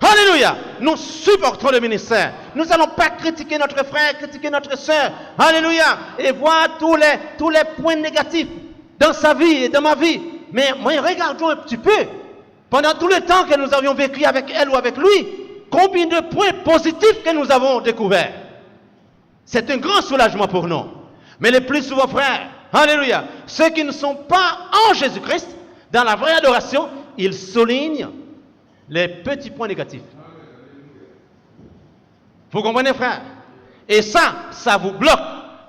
Alléluia. Nous supportons le ministère. Nous n'allons pas critiquer notre frère, critiquer notre sœur. Alléluia. Et voir tous les points négatifs dans sa vie et dans ma vie. Mais regardons un petit peu. Pendant tout le temps que nous avions vécu avec elle ou avec lui, combien de points positifs que nous avons découverts. C'est un grand soulagement pour nous. Mais le plus souvent, frères, alléluia, ceux qui ne sont pas en Jésus-Christ, dans la vraie adoration, ils soulignent les petits points négatifs. Vous comprenez, frère? Et ça vous bloque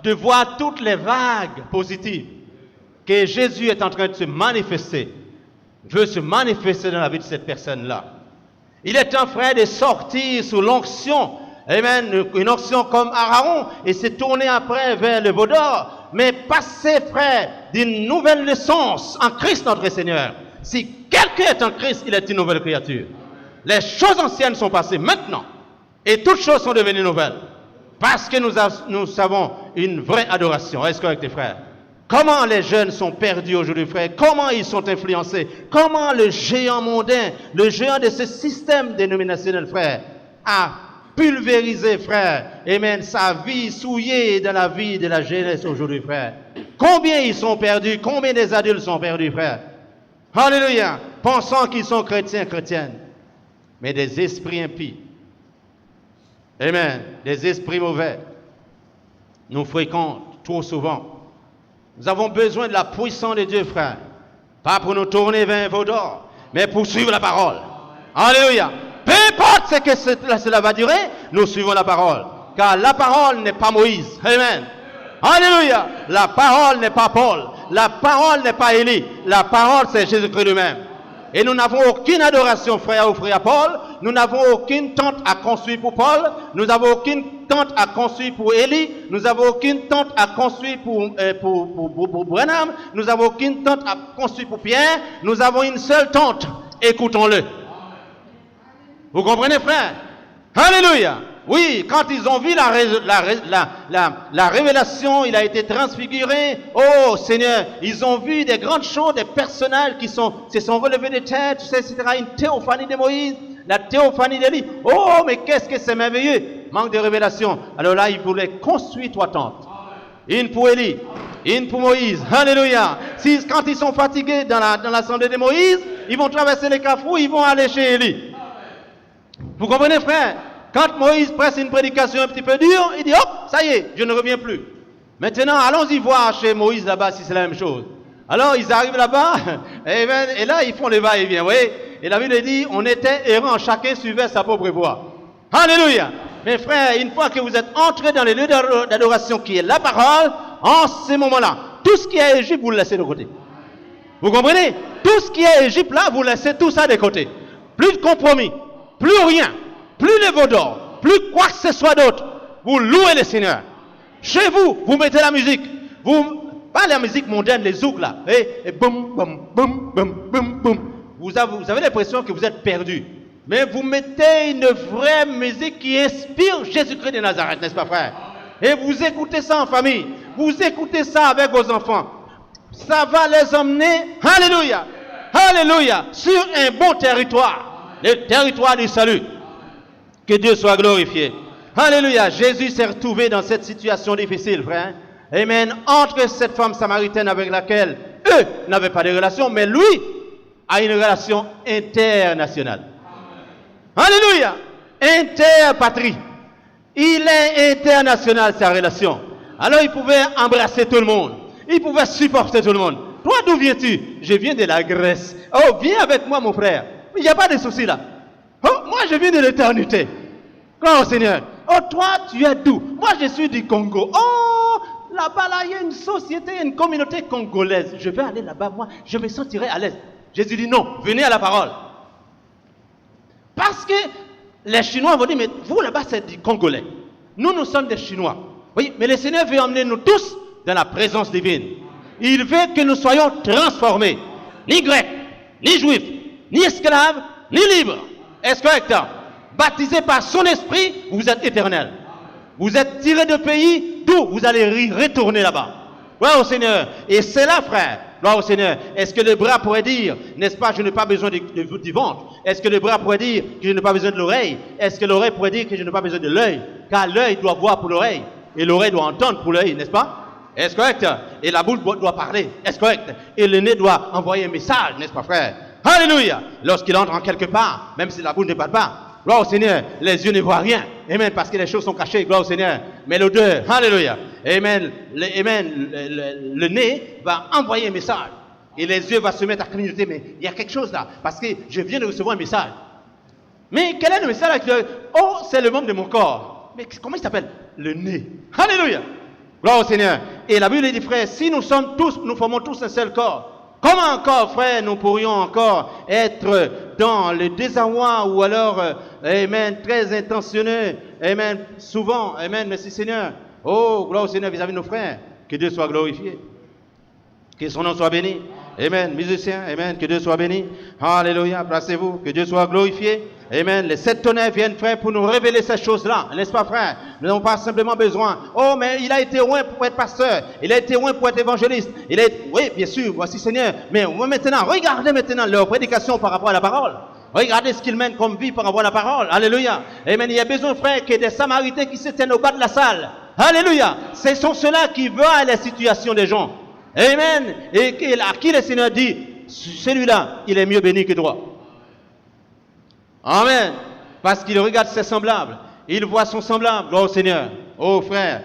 de voir toutes les vagues positives que Jésus est en train de se manifester, veut se manifester dans la vie de cette personne-là. Il est temps, frère, de sortir sous l'onction, amen, une onction comme Aaron, et se tourner après vers le veau d'or, mais passer, frère, d'une nouvelle naissance en Christ notre Seigneur. Si quelqu'un est en Christ, il est une nouvelle créature. Les choses anciennes sont passées maintenant, et toutes choses sont devenues nouvelles, parce que nous savons une vraie adoration. Est-ce correct, les frères? Comment les jeunes sont perdus aujourd'hui, frère? Comment ils sont influencés? Comment le géant mondain, le géant de ce système dénominationnel, frère, a pulvérisé, frère, amen, sa vie souillée dans la vie de la jeunesse aujourd'hui, frère? Combien ils sont perdus? Combien des adultes sont perdus, frère? Alléluia! Pensant qu'ils sont chrétiens, chrétiennes, mais des esprits impies. Amen. Des esprits mauvais nous fréquentent trop souvent. Nous avons besoin de la puissance de Dieu, frère. Pas pour nous tourner vers un veau d'or, mais pour suivre la parole. Alléluia. Peu importe ce que cela va durer, nous suivons la parole. Car la parole n'est pas Moïse. Amen. Alléluia. La parole n'est pas Paul. La parole n'est pas Élie. La parole, c'est Jésus-Christ lui-même. Et nous n'avons aucune adoration, frère, à offrir à Paul. Nous n'avons aucune tente à construire pour Paul. Nous n'avons aucune tente à construire pour Élie. Nous n'avons aucune tente à construire pour Branham. Nous n'avons aucune tente à construire pour Pierre. Nous avons une seule tente. Écoutons-le. Vous comprenez, frère? Alléluia. Oui, quand ils ont vu la révélation, il a été transfiguré. Oh Seigneur, ils ont vu des grandes choses, des personnages qui se sont relevés de terre, etc. Une théophanie de Moïse, la théophanie d'Élie. Oh, mais qu'est-ce que c'est merveilleux! Manque de révélation. Alors là, ils voulaient construire 3 tentes. Une pour Élie, une pour Moïse. Alléluia. Quand ils sont fatigués dans l'assemblée de Moïse, ils vont traverser les Carrefours, ils vont aller chez Élie. Vous comprenez, frère? Quand Moïse presse une prédication un petit peu dure, il dit, hop, ça y est, je ne reviens plus. Maintenant, allons-y voir chez Moïse là-bas si c'est la même chose. Alors, ils arrivent là-bas, et là, ils font les va-et-vient, vous voyez. Et la Bible dit, on était errants, chacun suivait sa propre voie. Alléluia. Mais frère, une fois que vous êtes entré dans les lieux d'adoration qui est la parole, en ces moments-là, tout ce qui est Égypte, vous le laissez de côté. Vous comprenez? Tout ce qui est Égypte, là, vous laissez tout ça de côté. Plus de compromis, plus rien, plus de veau d'or, plus quoi que ce soit d'autre. Vous louez le Seigneur. Chez vous, vous mettez la musique. Pas la musique mondaine, les zouks là. Et boum, boum, boum, boum, boum, boum. Vous avez l'impression que vous êtes perdu. Mais vous mettez une vraie musique qui inspire Jésus-Christ de Nazareth, n'est-ce pas, frère? Et vous écoutez ça en famille. Vous écoutez ça avec vos enfants. Ça va les emmener, alléluia, alléluia, sur un bon territoire. Le territoire du salut. Que Dieu soit glorifié. Alléluia. Jésus s'est retrouvé dans cette situation difficile, frère. Amen. Entre cette femme samaritaine avec laquelle eux n'avaient pas de relation, mais lui a une relation internationale. Alléluia. Interpatrie. Il est international, sa relation. Alors il pouvait embrasser tout le monde. Il pouvait supporter tout le monde. Toi, d'où viens-tu? Je viens de la Grèce. Oh, viens avec moi, mon frère. Il n'y a pas de souci là. Oh, moi, je viens de l'éternité. Gloire au Seigneur. Oh, toi, tu es d'où? Moi, je suis du Congo. Oh, là-bas, là, il y a une société, une communauté congolaise. Je vais aller là-bas, moi, je me sentirai à l'aise. Jésus dit non, venez à la parole. Parce que les Chinois vont dire, mais vous là-bas, c'est des Congolais. Nous sommes des Chinois. Oui, mais le Seigneur veut emmener nous tous dans la présence divine. Il veut que nous soyons transformés. Ni grecs, ni juifs, ni esclaves, ni libres. Est-ce correct? Baptisés par son esprit, vous êtes éternels. Vous êtes tirés de pays d'où vous allez retourner là-bas. Gloire au Seigneur. Et c'est là, frère. Gloire au Seigneur. Est-ce que le bras pourrait dire, n'est-ce pas, je n'ai pas besoin du ventre? Est-ce que le bras pourrait dire que je n'ai pas besoin de l'oreille? Est-ce que l'oreille pourrait dire que je n'ai pas besoin de l'œil? Car l'œil doit voir pour l'oreille. Et l'oreille doit entendre pour l'œil, n'est-ce pas? Est-ce correct? Et la bouche doit parler. Est-ce correct? Et le nez doit envoyer un message, n'est-ce pas, frère? Alléluia! Lorsqu'il entre en quelque part, même si la bouche ne parle pas, gloire au Seigneur, les yeux ne voient rien. Amen, parce que les choses sont cachées, gloire au Seigneur. Mais l'odeur, alléluia. Amen, le nez va envoyer un message. Et les yeux vont se mettre à clignoter. Mais il y a quelque chose là, parce que je viens de recevoir un message. Mais quel est le message? Oh, c'est le membre de mon corps. Mais comment il s'appelle? Le nez. Alléluia. Gloire au Seigneur. Et la Bible dit, frère, si nous formons tous un seul corps, comment encore, frère, nous pourrions encore être dans le désarroi ou alors, amen, très intentionneux, amen, souvent, amen, merci Seigneur. Oh, gloire au Seigneur vis-à-vis de nos frères. Que Dieu soit glorifié. Que son nom soit béni. Amen. Musiciens, amen. Que Dieu soit béni. Alléluia. Placez-vous. Que Dieu soit glorifié. Amen. Les 7 tonnerres viennent, frère, pour nous révéler ces choses-là. N'est-ce pas, frère? Nous n'avons pas simplement besoin. Oh, mais il a été loin pour être pasteur. Il a été loin pour être évangéliste. Oui, bien sûr. Voici, Seigneur. Mais maintenant, regardez maintenant leur prédication par rapport à la parole. Regardez ce qu'ils mènent comme vie par rapport à la parole. Alléluia. Amen. Il y a besoin, frère, que des Samaritains qui se tiennent au bas de la salle. Alléluia. Ce sont ceux-là qui voient les situations des gens. Amen. Et à qui le Seigneur dit, celui-là, il est mieux béni que toi. Amen. Parce qu'il regarde ses semblables. Il voit son semblable. Gloire au Seigneur. Oh frère.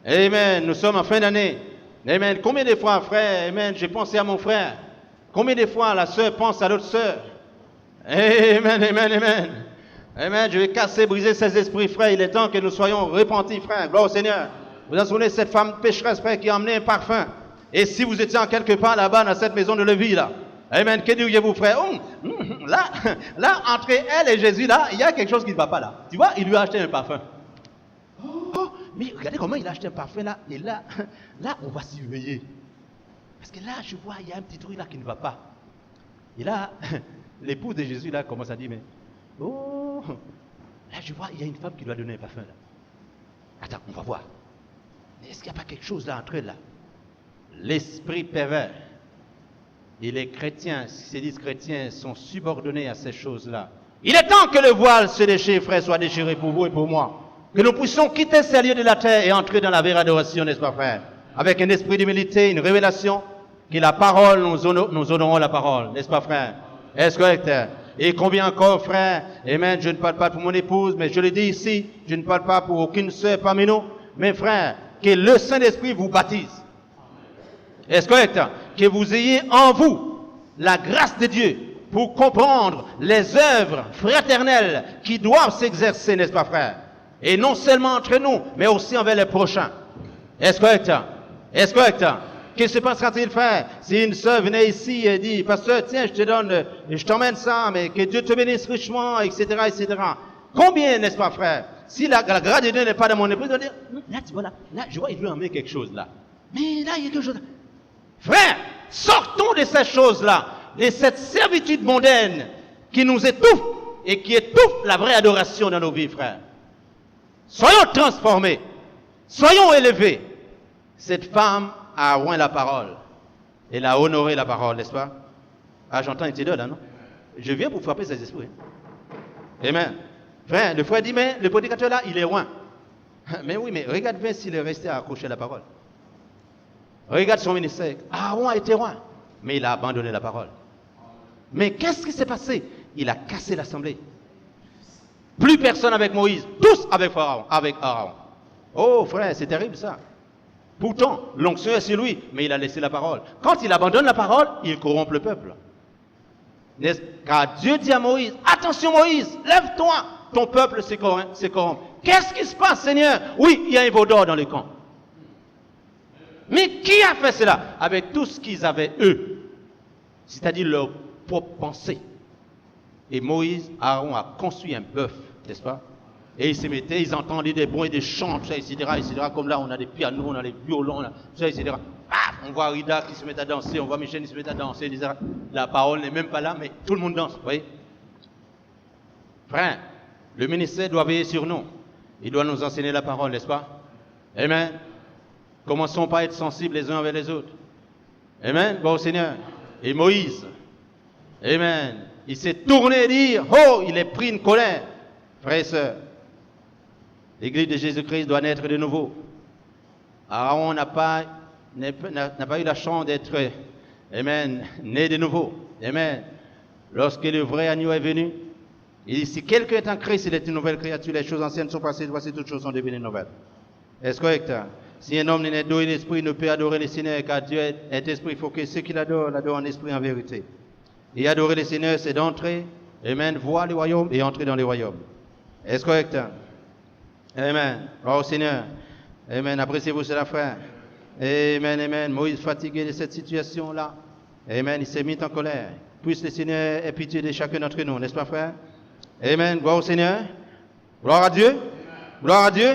Amen. Nous sommes en fin d'année. Amen. Combien de fois, frère, amen, j'ai pensé à mon frère. Combien de fois la sœur pense à l'autre sœur. Amen, amen, amen. Amen. Je vais casser, briser ces esprits, frère. Il est temps que nous soyons repentis, frère. Gloire au Seigneur. Vous en souvenez cette femme pécheresse, frère, qui a emmené un parfum. Et si vous étiez en quelque part là-bas dans cette maison de levis là, amen, que diriez-vous, frère? Là, entre elle et Jésus, là, il y a quelque chose qui ne va pas là. Tu vois, il lui a acheté un parfum. Oh, mais regardez comment il a acheté un parfum là. Et là, on va surveiller. Parce que là, je vois, il y a un petit truc là qui ne va pas. Et là, l'épouse de Jésus là commence à dire, mais, oh, là, je vois, il y a une femme qui doit donner un parfum là. Attends, on va voir. Est-ce qu'il n'y a pas quelque chose là entre elles là? L'esprit pervers et les chrétiens, si se disent chrétiens, sont subordonnés à ces choses-là. Il est temps que le voile se déchire, frère, soit déchiré pour vous et pour moi. Que nous puissions quitter ces lieux de la terre et entrer dans la vraie adoration, n'est-ce pas, frère? Avec un esprit d'humilité, une révélation, que la parole, nous honorons la parole, n'est-ce pas, frère? Est-ce correct? Et combien encore, frère? Amen, je ne parle pas pour mon épouse, mais je le dis ici, je ne parle pas pour aucune sœur parmi nous, mais frère, que le Saint-Esprit vous baptise. Est-ce correct? Que vous ayez en vous la grâce de Dieu pour comprendre les œuvres fraternelles qui doivent s'exercer, n'est-ce pas, frère? Et non seulement entre nous, mais aussi envers les prochains. Est-ce correct? Est-ce correct? Qu'est-ce qui se passera-t-il, frère, si une sœur venait ici et dit, pasteur, tiens, je t'emmène ça, mais que Dieu te bénisse richement, etc., etc. Combien, n'est-ce pas, frère? Si la grâce de Dieu n'est pas dans mon esprit, je vais dire, là, tu vois, là, je vois, il veut emmener quelque chose, là. Mais là, il y a quelque chose. Frère, sortons de ces choses-là, de cette servitude mondaine qui nous étouffe et qui étouffe la vraie adoration dans nos vies, frère. Soyons transformés, soyons élevés. Cette femme a oint la parole. Elle a honoré la parole, n'est-ce pas? Ah, j'entends une tidole, là, non? Je viens pour frapper ces esprits. Amen. Frère, le frère dit, mais le prédicateur là, il est loin. Mais oui, mais regarde bien s'il est resté accroché à la parole. Regarde son ministère. Aaron était loin, mais il a abandonné la parole. Mais qu'est-ce qui s'est passé? Il a cassé l'assemblée. Plus personne avec Moïse, tous avec Aaron. Oh frère, c'est terrible ça. Pourtant, l'onction est sur lui, mais il a laissé la parole. Quand il abandonne la parole, il corrompt le peuple. Car Dieu dit à Moïse, attention Moïse, lève-toi, ton peuple se corrompt. Qu'est-ce qui se passe, Seigneur? Oui, il y a un veau d'or dans le camp. Mais qui a fait cela? Avec tout ce qu'ils avaient eux, c'est-à-dire leur propre pensée. Et Moïse, Aaron a construit un bœuf, n'est-ce pas? Et ils se mettaient, ils entendaient des bruits, des chants, etc., etc. Comme là, on a des pianos, on a des violons, etc. Ah, on voit Rida qui se met à danser, on voit Michel qui se met à danser, etc. La parole n'est même pas là, mais tout le monde danse, vous voyez? Frère, le ministère doit veiller sur nous. Il doit nous enseigner la parole, n'est-ce pas? Amen. Commençons par être sensibles les uns envers les autres. Amen. Bon Seigneur. Et Moïse, amen, il s'est tourné et dit, oh, il est pris une colère. Frères et sœurs, l'Église de Jésus-Christ doit naître de nouveau. Aaron n'a pas eu la chance d'être, amen, né de nouveau. Amen. Lorsque le vrai agneau est venu, il dit, si quelqu'un est en Christ, il est une nouvelle créature, les choses anciennes sont passées, voici toutes choses sont devenues nouvelles. Est-ce correct? Si un homme n'est doué d'esprit, ne peut adorer le Seigneur, car Dieu est esprit, il faut que ceux qui l'adorent en esprit, en vérité. Et adorer le Seigneur, c'est d'entrer, amen, voir le royaume et entrer dans le royaume. Est-ce correct? Amen. Gloire au Seigneur. Amen. Appréciez-vous cela, frère. Amen, amen. Moïse, fatigué de cette situation-là, amen, il s'est mis en colère. Puisse le Seigneur ait pitié de chacun d'entre nous, n'est-ce pas, frère? Amen. Gloire au Seigneur. Gloire à Dieu. Gloire à Dieu.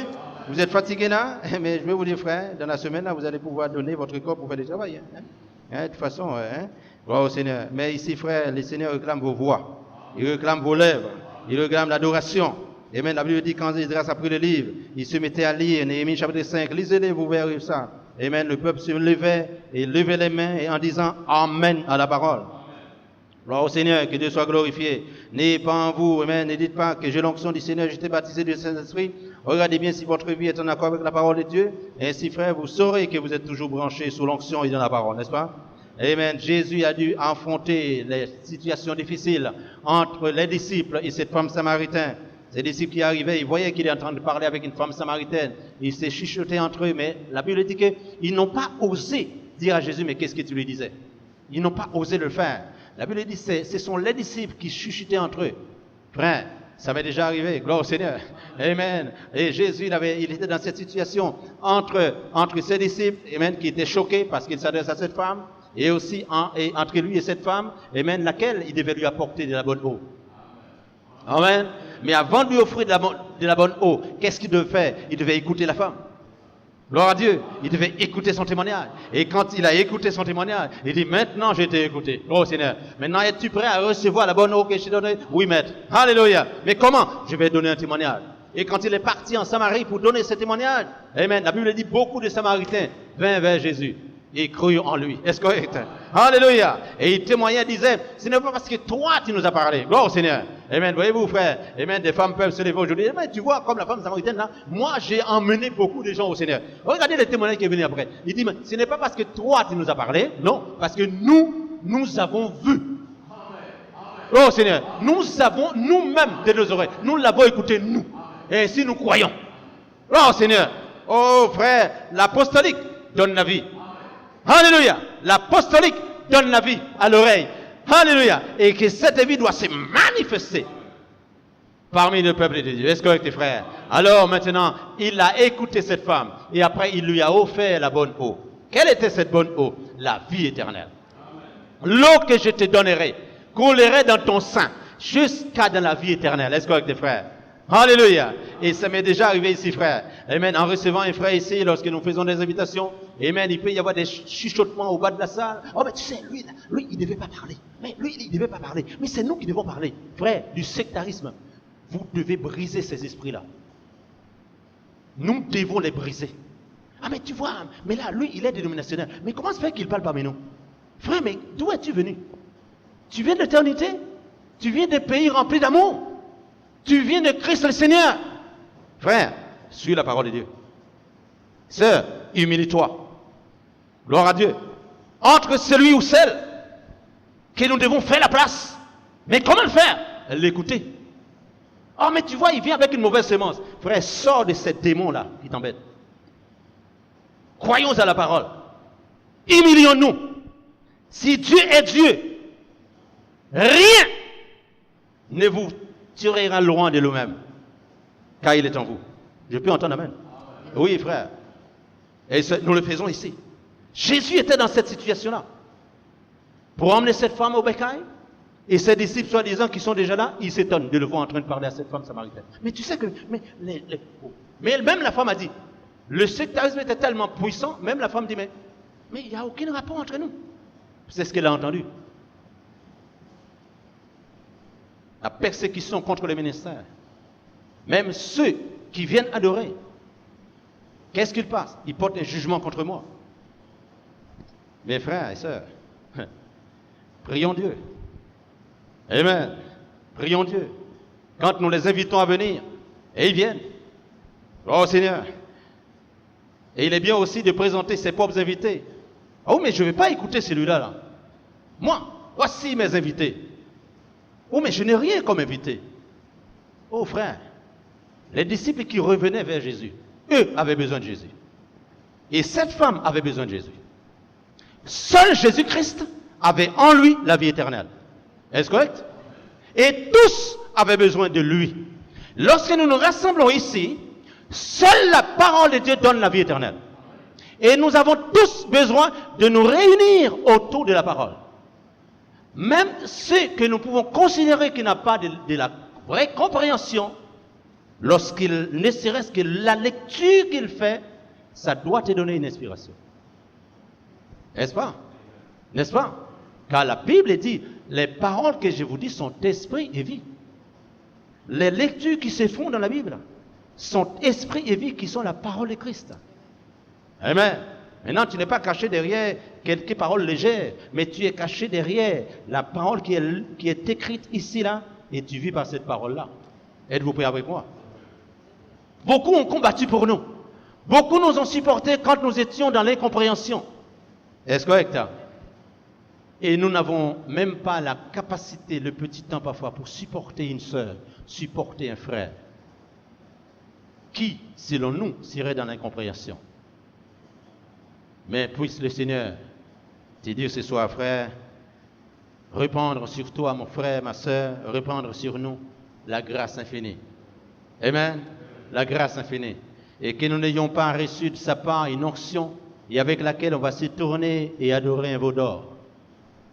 Vous êtes fatigué là, mais je vais vous dire, frère, dans la semaine là, vous allez pouvoir donner votre corps pour faire du travail. De toute façon, gloire au Seigneur. Mais ici, frère, le Seigneur réclame vos voix. Il réclame vos lèvres. Il réclame l'adoration. Amen. La Bible dit, quand Esdras a pris le livre, il se mettait à lire. Néhémie chapitre 5, lisez-le, vous verrez ça. Amen. Le peuple se levait et levait les mains et en disant Amen à la parole. Gloire au Seigneur, que Dieu soit glorifié. N'ayez pas en vous, amen, ne dites pas que j'ai l'onction du Seigneur, j'étais baptisé du Saint-Esprit. Regardez bien si votre vie est en accord avec la parole de Dieu. Ainsi, frère, vous saurez que vous êtes toujours branchés sous l'onction et dans la parole, n'est-ce pas? Amen. Jésus a dû affronter les situations difficiles entre les disciples et cette femme samaritaine. Ces disciples qui arrivaient, ils voyaient qu'il est en train de parler avec une femme samaritaine. Ils s'est chuchoté entre eux, mais la Bible dit qu'ils n'ont pas osé dire à Jésus, mais qu'est-ce que tu lui disais? Ils n'ont pas osé le faire. La Bible dit que ce sont les disciples qui chuchotaient entre eux. Frère, ça m'est déjà arrivé, gloire au Seigneur. Amen. Et Jésus, il était dans cette situation entre ses disciples, amen, qui étaient choqués parce qu'il s'adresse à cette femme, et aussi entre lui et cette femme, amen, laquelle il devait lui apporter de la bonne eau. Amen. Mais avant de lui offrir de la bonne eau, qu'est-ce qu'il devait faire? Il devait écouter la femme. Gloire à Dieu. Il devait écouter son témoignage. Et quand il a écouté son témoignage, il dit, maintenant j'ai été écouté. Oh Seigneur, maintenant es-tu prêt à recevoir la bonne eau que je t'ai donnée? Oui, maître. Alléluia. Mais comment? Je vais donner un témoignage. Et quand il est parti en Samarie pour donner ce témoignage, amen, la Bible dit, beaucoup de Samaritains vinrent vers Jésus et crurent en lui. Est-ce correct? Alléluia. Et il témoignait, disait, ce n'est pas parce que toi tu nous as parlé. Gloire au Seigneur. Amen. Voyez-vous, frère, amen, des femmes peuvent se lever aujourd'hui. Amen, tu vois, comme la femme samaritaine là, moi j'ai emmené beaucoup de gens au Seigneur. Regardez le témoignage qui est venu après. Il dit, mais ce n'est pas parce que toi tu nous as parlé, non, parce que nous avons vu. Oh Seigneur, nous avons nous-mêmes de nos oreilles, nous l'avons écouté nous. Et ainsi nous croyons. Oh Seigneur, oh frère, l'apostolique donne la vie. Alléluia. L'apostolique donne la vie à l'oreille. Alléluia. Et que cette vie doit se manifester. parmi le peuple de Dieu. Est-ce correct, tes frères? Alors maintenant, il a écouté cette femme et après il lui a offert la bonne eau. Quelle était cette bonne eau? La vie éternelle. L'eau que je te donnerai coulerait dans ton sein jusqu'à dans la vie éternelle. Est-ce correct, tes frères? Alléluia. Et ça m'est déjà arrivé ici, frère. Amen. En recevant un frère ici, lorsque nous faisons des invitations, amen, il peut y avoir des chuchotements au bas de la salle. Oh, mais tu sais, lui, il ne devait pas parler. Mais lui, il ne devait pas parler. Mais c'est nous qui devons parler. Frère, du sectarisme. Vous devez briser ces esprits-là. Nous devons les briser. Ah, mais tu vois, mais là, lui, il est dénominationnel. Mais comment se fait qu'il parle parmi nous? Frère, mais d'où es-tu venu? Tu viens de l'éternité? Tu viens des pays remplis d'amour? Tu viens de Christ le Seigneur? Frère, suis la parole de Dieu. Sœur, humilie-toi. Gloire à Dieu. Entre celui ou celle que nous devons faire la place. Mais comment le faire? L'écouter. Oh, mais tu vois, il vient avec une mauvaise sémence. Frère, sors de ces démons-là qui t'embêtent. Croyons à la parole. Humilions-nous. Si Dieu est Dieu, rien ne vous tirera loin de lui-même, car il est en vous. Je peux entendre amen? Oui, frère. Et nous le faisons ici. Jésus était dans cette situation-là. Pour emmener cette femme au bécail, et ses disciples, soi-disant, qui sont déjà là, ils s'étonnent de le voir en train de parler à cette femme samaritaine. Mais tu sais que... Mais même la femme a dit, le sectarisme était tellement puissant, même la femme dit, mais il n'y a aucun rapport entre nous. C'est ce qu'elle a entendu. La persécution contre les ministères. Même ceux qui viennent adorer. Qu'est-ce qu'ils passent? Ils portent un jugement contre moi. Mes frères et sœurs, prions Dieu. Amen. Prions Dieu. Quand nous les invitons à venir, et ils viennent. Oh Seigneur. Et il est bien aussi de présenter ses propres invités. Oh, mais je ne vais pas écouter celui-là. Là. Moi, voici mes invités. Oh, mais je n'ai rien comme invité. Oh, frère, les disciples qui revenaient vers Jésus, eux avaient besoin de Jésus. Et cette femme avait besoin de Jésus. Seul Jésus-Christ avait en lui la vie éternelle. Est-ce correct? Et tous avaient besoin de lui. Lorsque nous nous rassemblons ici, seule la parole de Dieu donne la vie éternelle. Et nous avons tous besoin de nous réunir autour de la parole. Même ceux que nous pouvons considérer qui n'ont pas de la vraie compréhension, lorsqu'il ne serait-ce que la lecture qu'il fait, ça doit te donner une inspiration. N'est-ce pas? N'est-ce pas? Car la Bible dit, les paroles que je vous dis sont esprit et vie. Les lectures qui se font dans la Bible sont esprit et vie qui sont la parole de Christ. Amen. Maintenant, tu n'es pas caché derrière quelques paroles légères, mais tu es caché derrière la parole qui est écrite ici, là, et tu vis par cette parole-là. Êtes-vous prêts avec moi? Beaucoup ont combattu pour nous. Beaucoup nous ont supportés quand nous étions dans l'incompréhension. Est-ce correct? Et nous n'avons même pas la capacité, le petit temps parfois, pour supporter une sœur, supporter un frère. Qui, selon nous, serait dans l'incompréhension? Mais puisse le Seigneur te dire ce soir, frère, répandre sur toi, mon frère, ma sœur, répandre sur nous la grâce infinie. Amen. La grâce infinie. Et que nous n'ayons pas reçu de sa part une onction et avec laquelle on va se tourner et adorer un veau d'or.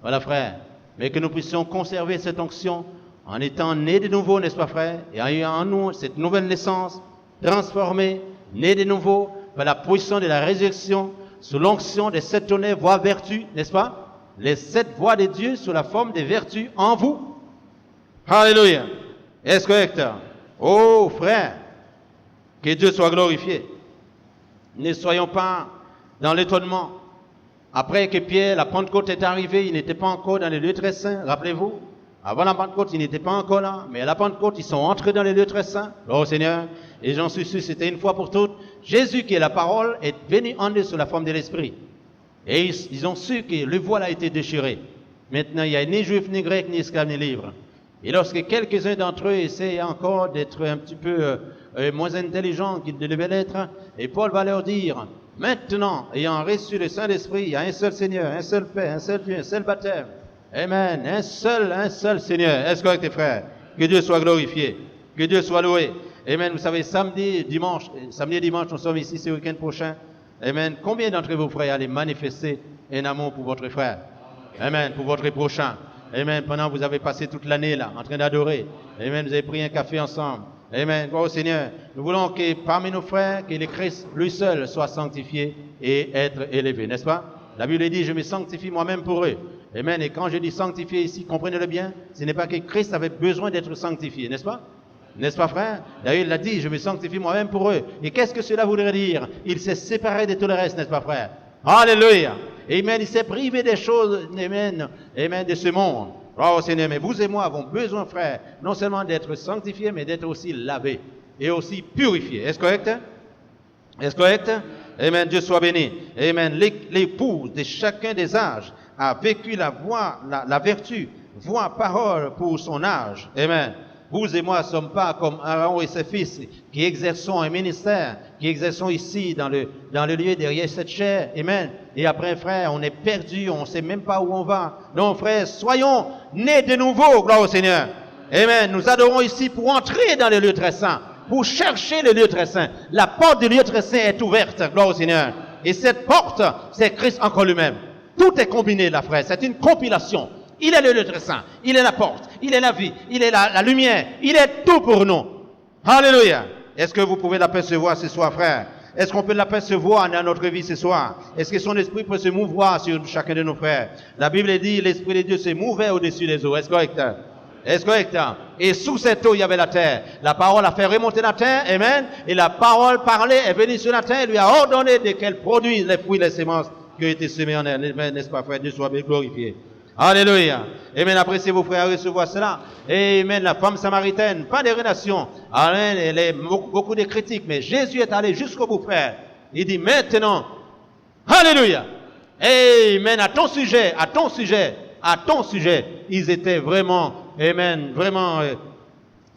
Voilà, frère. Mais que nous puissions conserver cette onction en étant nés de nouveau, n'est-ce pas, frère? Et en ayant en nous cette nouvelle naissance, transformée, nés de nouveau par la puissance de la résurrection, sous l'onction des 7 tonnerres, voix vertus, n'est-ce pas? Les 7 voix de Dieu sous la forme des vertus en vous. Alléluia. Est-ce correct? Oh, frère, que Dieu soit glorifié. Ne soyons pas dans l'étonnement. Après que Pierre, la Pentecôte est arrivée, il n'était pas encore dans les lieux très saints, rappelez-vous. Avant la Pentecôte, il n'était pas encore là, mais à la Pentecôte, ils sont entrés dans les lieux très saints. Oh Seigneur, et j'en suis sûr, c'était une fois pour toutes. Jésus, qui est la parole, est venu en eux sous la forme de l'Esprit. Et ils ont su que le voile a été déchiré. Maintenant, il n'y a ni juif, ni grec, ni esclave, ni libre. Et lorsque quelques-uns d'entre eux essaient encore d'être un petit peu moins intelligents qu'ils ne devaient l'être, et Paul va leur dire, maintenant, ayant reçu le Saint-Esprit, il y a un seul Seigneur, un seul Père, un seul Dieu, un seul baptême. Amen. Un seul Seigneur. Est-ce correct, tes frères? Que Dieu soit glorifié. Que Dieu soit loué. Amen. Vous savez, samedi et dimanche, nous sommes ici ce week-end prochain. Amen. Combien d'entre vous, frères, allez manifester un amour pour votre frère? Amen. Pour votre prochain. Amen. Pendant que vous avez passé toute l'année là, en train d'adorer. Amen. Vous avez pris un café ensemble. Amen. Gloire au Seigneur. Nous voulons que parmi nos frères, que le Christ lui seul soit sanctifié et être élevé. N'est-ce pas? La Bible dit, je me sanctifie moi-même pour eux. Amen. Et quand je dis sanctifié ici, comprenez-le bien, ce n'est pas que Christ avait besoin d'être sanctifié. N'est-ce pas? N'est-ce pas, frère? D'ailleurs, il a dit, je me sanctifie moi-même pour eux. Et qu'est-ce que cela voudrait dire? Il s'est séparé de tout le reste, n'est-ce pas, frère? Alléluia. Amen. Il s'est privé des choses, amen, amen, de ce monde. Oh Seigneur, mais vous et moi avons besoin, frère, non seulement d'être sanctifiés, mais d'être aussi lavés et aussi purifiés. Est-ce correct? Est-ce correct? Amen. Dieu soit béni. Amen. L'épouse de chacun des âges a vécu la vertu, voix, parole pour son âge. Amen. Vous et moi ne sommes pas comme Aaron et ses fils qui exerçons un ministère, qui exerçons ici dans le lieu derrière cette chair. Amen. Et après, frère, on est perdu, on ne sait même pas où on va. Non, frère, soyons nés de nouveau, gloire au Seigneur. Amen. Nous adorons ici pour entrer dans le lieu très saint, pour chercher le lieu très saint. La porte du lieu très saint est ouverte, gloire au Seigneur. Et cette porte, c'est Christ encore lui-même. Tout est combiné là, frère. C'est une compilation. Il est le lieu très saint, il est la porte, il est la vie, il est la lumière, il est tout pour nous. Alléluia. Est-ce que vous pouvez l'apercevoir ce soir, frère? Est-ce qu'on peut l'apercevoir dans notre vie ce soir? Est-ce que son esprit peut se mouvoir sur chacun de nos frères? La Bible dit, l'esprit de Dieu se mouvait au-dessus des eaux. Est-ce correct? Est-ce correct? Et sous cette eau, il y avait la terre. La parole a fait remonter la terre, amen. Et la parole parlée est venue sur la terre et lui a ordonné qu'elle produise les fruits, les semences qui ont été semées en elle. N'est-ce pas, frère? Dieu soit bien glorifié. Alléluia. Amen. Appréciez vos frères à recevoir cela. Amen. La femme samaritaine, pas de relation. Amen. Elle est beaucoup de critiques, mais Jésus est allé jusqu'au bout, frère. Il dit maintenant, alléluia. Amen. À ton sujet, ils étaient vraiment, amen, vraiment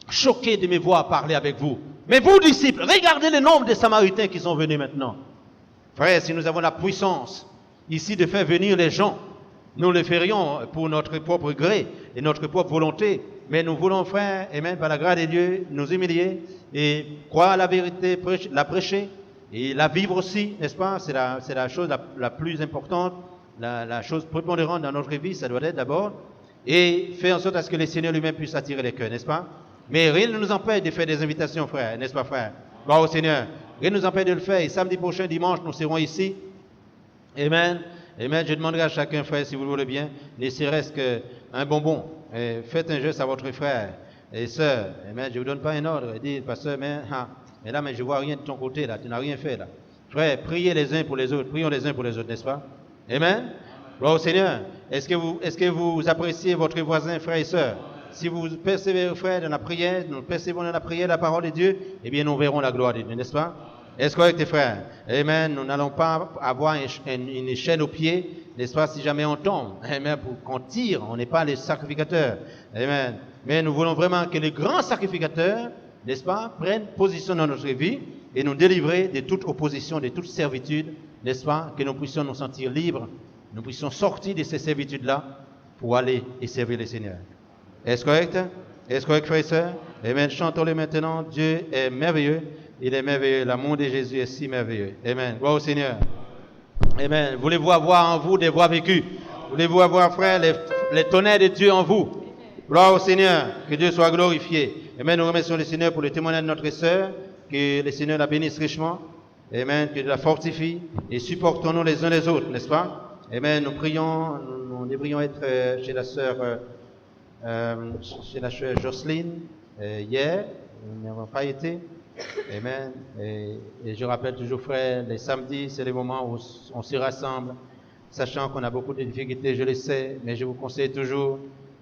choqués de me voir parler avec vous. Mais vous, disciples, regardez le nombre de Samaritains qui sont venus maintenant. Frère, si nous avons la puissance ici de faire venir les gens, nous le ferions pour notre propre gré et notre propre volonté. Mais nous voulons, frère, et même par la grâce de Dieu, nous humilier et croire à la vérité, la prêcher et la vivre aussi, n'est-ce pas? C'est la chose la plus importante, la chose prépondérante dans notre vie, ça doit être d'abord. Et faire en sorte à ce que le Seigneur lui-même puisse attirer les cœurs, n'est-ce pas? Mais rien ne nous empêche de faire des invitations, frère, n'est-ce pas, frère? Gloire au Seigneur. Rien ne nous empêche de le faire. Et samedi prochain, dimanche, nous serons ici. Amen. Amen. Je demanderai à chacun, frère, si vous le voulez bien, ne serait-ce qu'un bonbon. Et faites un geste à votre frère et sœur. Amen. Je ne vous donne pas un ordre. Dites, pasteur, mais là, mais je ne vois rien de ton côté, là. Tu n'as rien fait, là. Frère, priez les uns pour les autres. Prions les uns pour les autres, n'est-ce pas? Amen. Gloire au Seigneur. Est-ce que vous appréciez votre voisin, frère et sœur? Si vous persévérez, frère, dans la prière, nous persévérons dans la prière, la parole de Dieu, eh bien, nous verrons la gloire de Dieu, n'est-ce pas? Est-ce correct, frères? Amen. Nous n'allons pas avoir une chaîne aux pieds, n'est-ce pas, si jamais on tombe. Amen. Pour qu'on tire, on n'est pas les sacrificateurs. Amen. Mais nous voulons vraiment que les grands sacrificateurs, n'est-ce pas, prennent position dans notre vie et nous délivrer de toute opposition, de toute servitude, n'est-ce pas, que nous puissions nous sentir libres, nous puissions sortir de ces servitudes-là pour aller et servir le Seigneur. Est-ce correct? Est-ce correct, frères et sœurs? Amen. Chantons-le maintenant. Dieu est merveilleux. Il est merveilleux. L'amour de Jésus est si merveilleux. Amen. Gloire au Seigneur. Amen. Voulez-vous avoir en vous des voix vécues? Voulez-vous avoir, frère, les tonnerres de Dieu en vous? Gloire au Seigneur. Que Dieu soit glorifié. Amen. Nous remercions le Seigneur pour le témoignage de notre sœur. Que le Seigneur la bénisse richement. Amen. Que Dieu la fortifie. Et supportons-nous les uns les autres, n'est-ce pas? Amen. Nous prions, nous devrions être chez la sœur Jocelyne hier. Nous n'avons pas été. Amen. Et je rappelle toujours, frère, les samedis, c'est le moment où on se rassemble, sachant qu'on a beaucoup de difficultés, je le sais, mais je vous conseille toujours.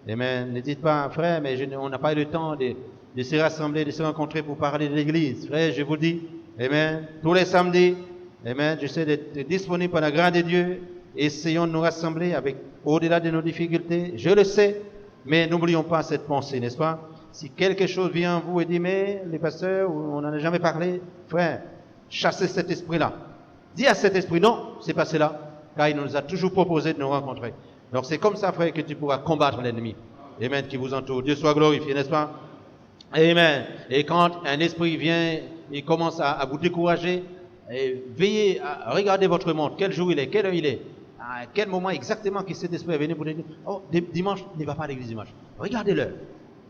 Amen. Ne dites pas, frère, mais on n'a pas eu le temps de se rassembler, de se rencontrer pour parler de l'église. Frère, je vous dis, amen, tous les samedis, amen, j'essaie d'être disponible par la grâce de Dieu. Essayons de nous rassembler avec au-delà de nos difficultés. Je le sais, mais n'oublions pas cette pensée, n'est-ce pas? Si quelque chose vient en vous et dit, mais les pasteurs, on n'en a jamais parlé, frère, chassez cet esprit-là. Dis à cet esprit, non, c'est pas cela, car il nous a toujours proposé de nous rencontrer. Donc c'est comme ça, frère, que tu pourras combattre l'ennemi. Amen, qui vous entoure. Dieu soit glorifié, n'est-ce pas? Amen. Et quand un esprit vient, il commence à vous décourager, veillez à regarder votre montre. Quel jour il est, quelle heure il est, à quel moment exactement que cet esprit est venu pour dire, oh, dimanche, ne va pas à l'église dimanche. Regardez l'heure.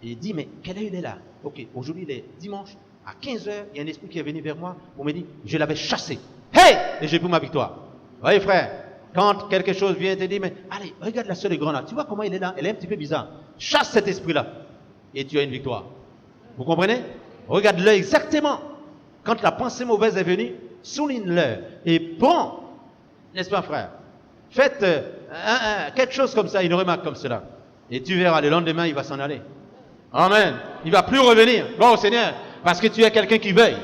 Et il dit, mais quelle heure il est là? Ok, aujourd'hui il est dimanche, à 15h, il y a un esprit qui est venu vers moi pour me dire, je l'avais chassé. Hey! Et j'ai pris ma victoire. Vous voyez frère, quand quelque chose vient te dire, mais allez, regarde la sœur de grand là, tu vois comment il est là, elle est un petit peu bizarre. Chasse cet esprit-là et tu as une victoire. Vous comprenez? Regarde-le exactement. Quand la pensée mauvaise est venue, souligne-le et prends, n'est-ce pas frère? Faites quelque chose comme ça, une remarque comme cela. Et tu verras, le lendemain, il va s'en aller. Amen. Il ne va plus revenir. Gloire au Seigneur. Parce que tu es quelqu'un qui veille.